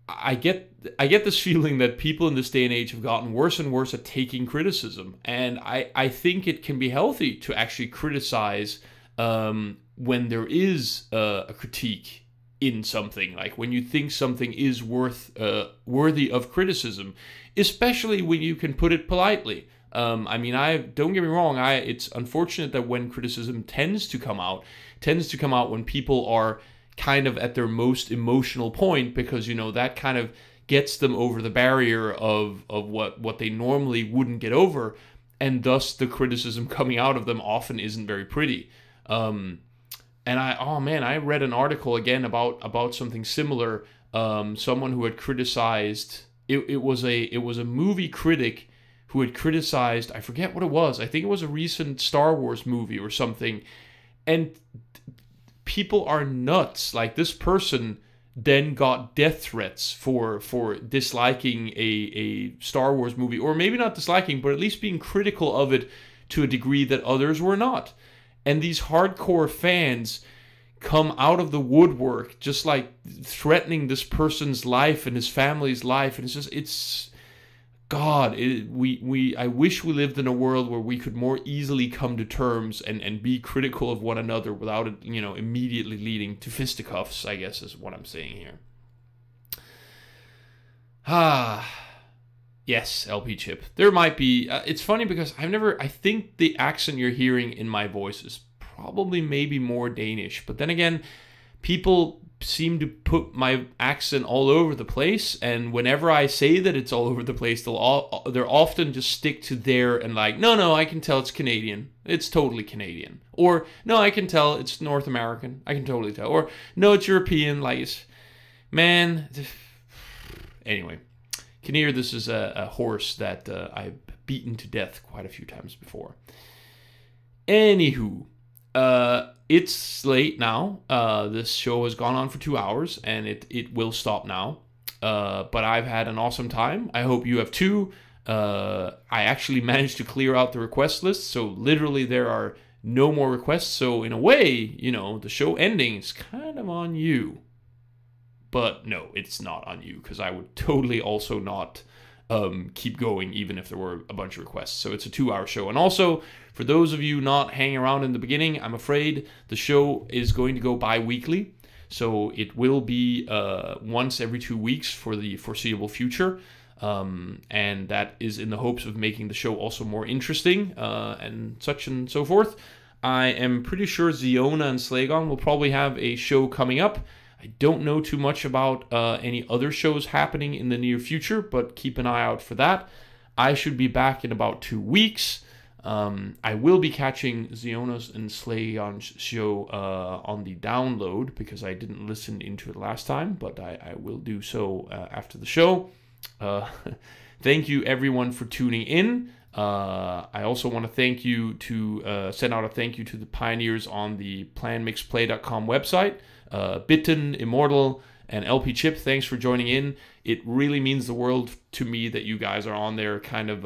I get this feeling that people in this day and age have gotten worse and worse at taking criticism. And I think it can be healthy to actually criticize when there is a critique in something, like when you think something is worthy of criticism, especially when you can put it politely. Don't get me wrong, it's unfortunate that when criticism tends to come out when people are kind of at their most emotional point, because that kind of gets them over the barrier of what they normally wouldn't get over, and thus the criticism coming out of them often isn't very pretty. And I read an article again about something similar. Someone who had criticized, it was a movie critic who had criticized, I forget what it was. I think it was a recent Star Wars movie or something. And people are nuts. Like, this person then got death threats for disliking a Star Wars movie, or maybe not disliking, but at least being critical of it to a degree that others were not. And these hardcore fans come out of the woodwork, just like threatening this person's life and his family's life. And it's God, I wish we lived in a world where we could more easily come to terms and be critical of one another without it, immediately leading to fisticuffs, I guess is what I'm saying here. Yes, LP Chip. There might be, it's funny because I think the accent you're hearing in my voice is probably maybe more Danish, but then again, people seem to put my accent all over the place, and whenever I say that it's all over the place, they're often just stick to there and like, no, I can tell it's Canadian. It's totally Canadian. Or, no, I can tell it's North American. I can totally tell. Or, no, it's European. Like, man. Anyway, Kinnear, this is a horse that I've beaten to death quite a few times before. Anywho, it's late now. This show has gone on for 2 hours, and it will stop now. But I've had an awesome time. I hope you have too. I actually managed to clear out the request list, so literally there are no more requests. So in a way, the show ending is kind of on you. But no, it's not on you, because I would totally also not keep going even if there were a bunch of requests. So it's a 2-hour show. And also, for those of you not hanging around in the beginning, I'm afraid the show is going to go bi-weekly. So it will be once every 2 weeks for the foreseeable future. And that is in the hopes of making the show also more interesting and such and so forth. I am pretty sure Ziona and Slagon will probably have a show coming up. I don't know too much about any other shows happening in the near future, but keep an eye out for that. I should be back in about 2 weeks. I will be catching Ziona's and Slagon's show on the download, because I didn't listen into it last time, but I will do so after the show. Thank you everyone for tuning in. I also want to thank you send out a thank you to the pioneers on the planmixplay.com website. Bitten, Immortal, and LP Chip, thanks for joining in. It really means the world to me that you guys are on there kind of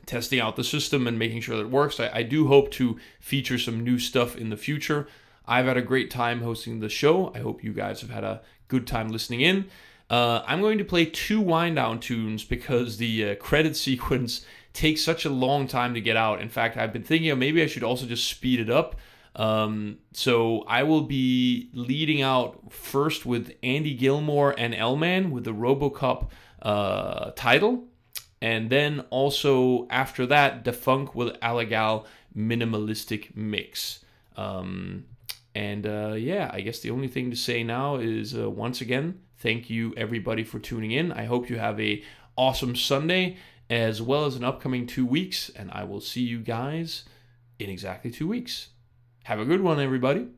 testing out the system and making sure that it works. I do hope to feature some new stuff in the future. I've had a great time hosting the show. I hope you guys have had a good time listening in. I'm going to play 2 wind-down tunes because the credit sequence takes such a long time to get out. In fact, I've been thinking maybe I should also just speed it up. So I will be leading out first with Andy Gilmore and L-Man with the RoboCop title. And then also after that, Defunk with Allegal Minimalistic Mix. Yeah, I guess the only thing to say now is once again, thank you everybody for tuning in. I hope you have a awesome Sunday as well as an upcoming 2 weeks. And I will see you guys in exactly 2 weeks. Have a good one, everybody.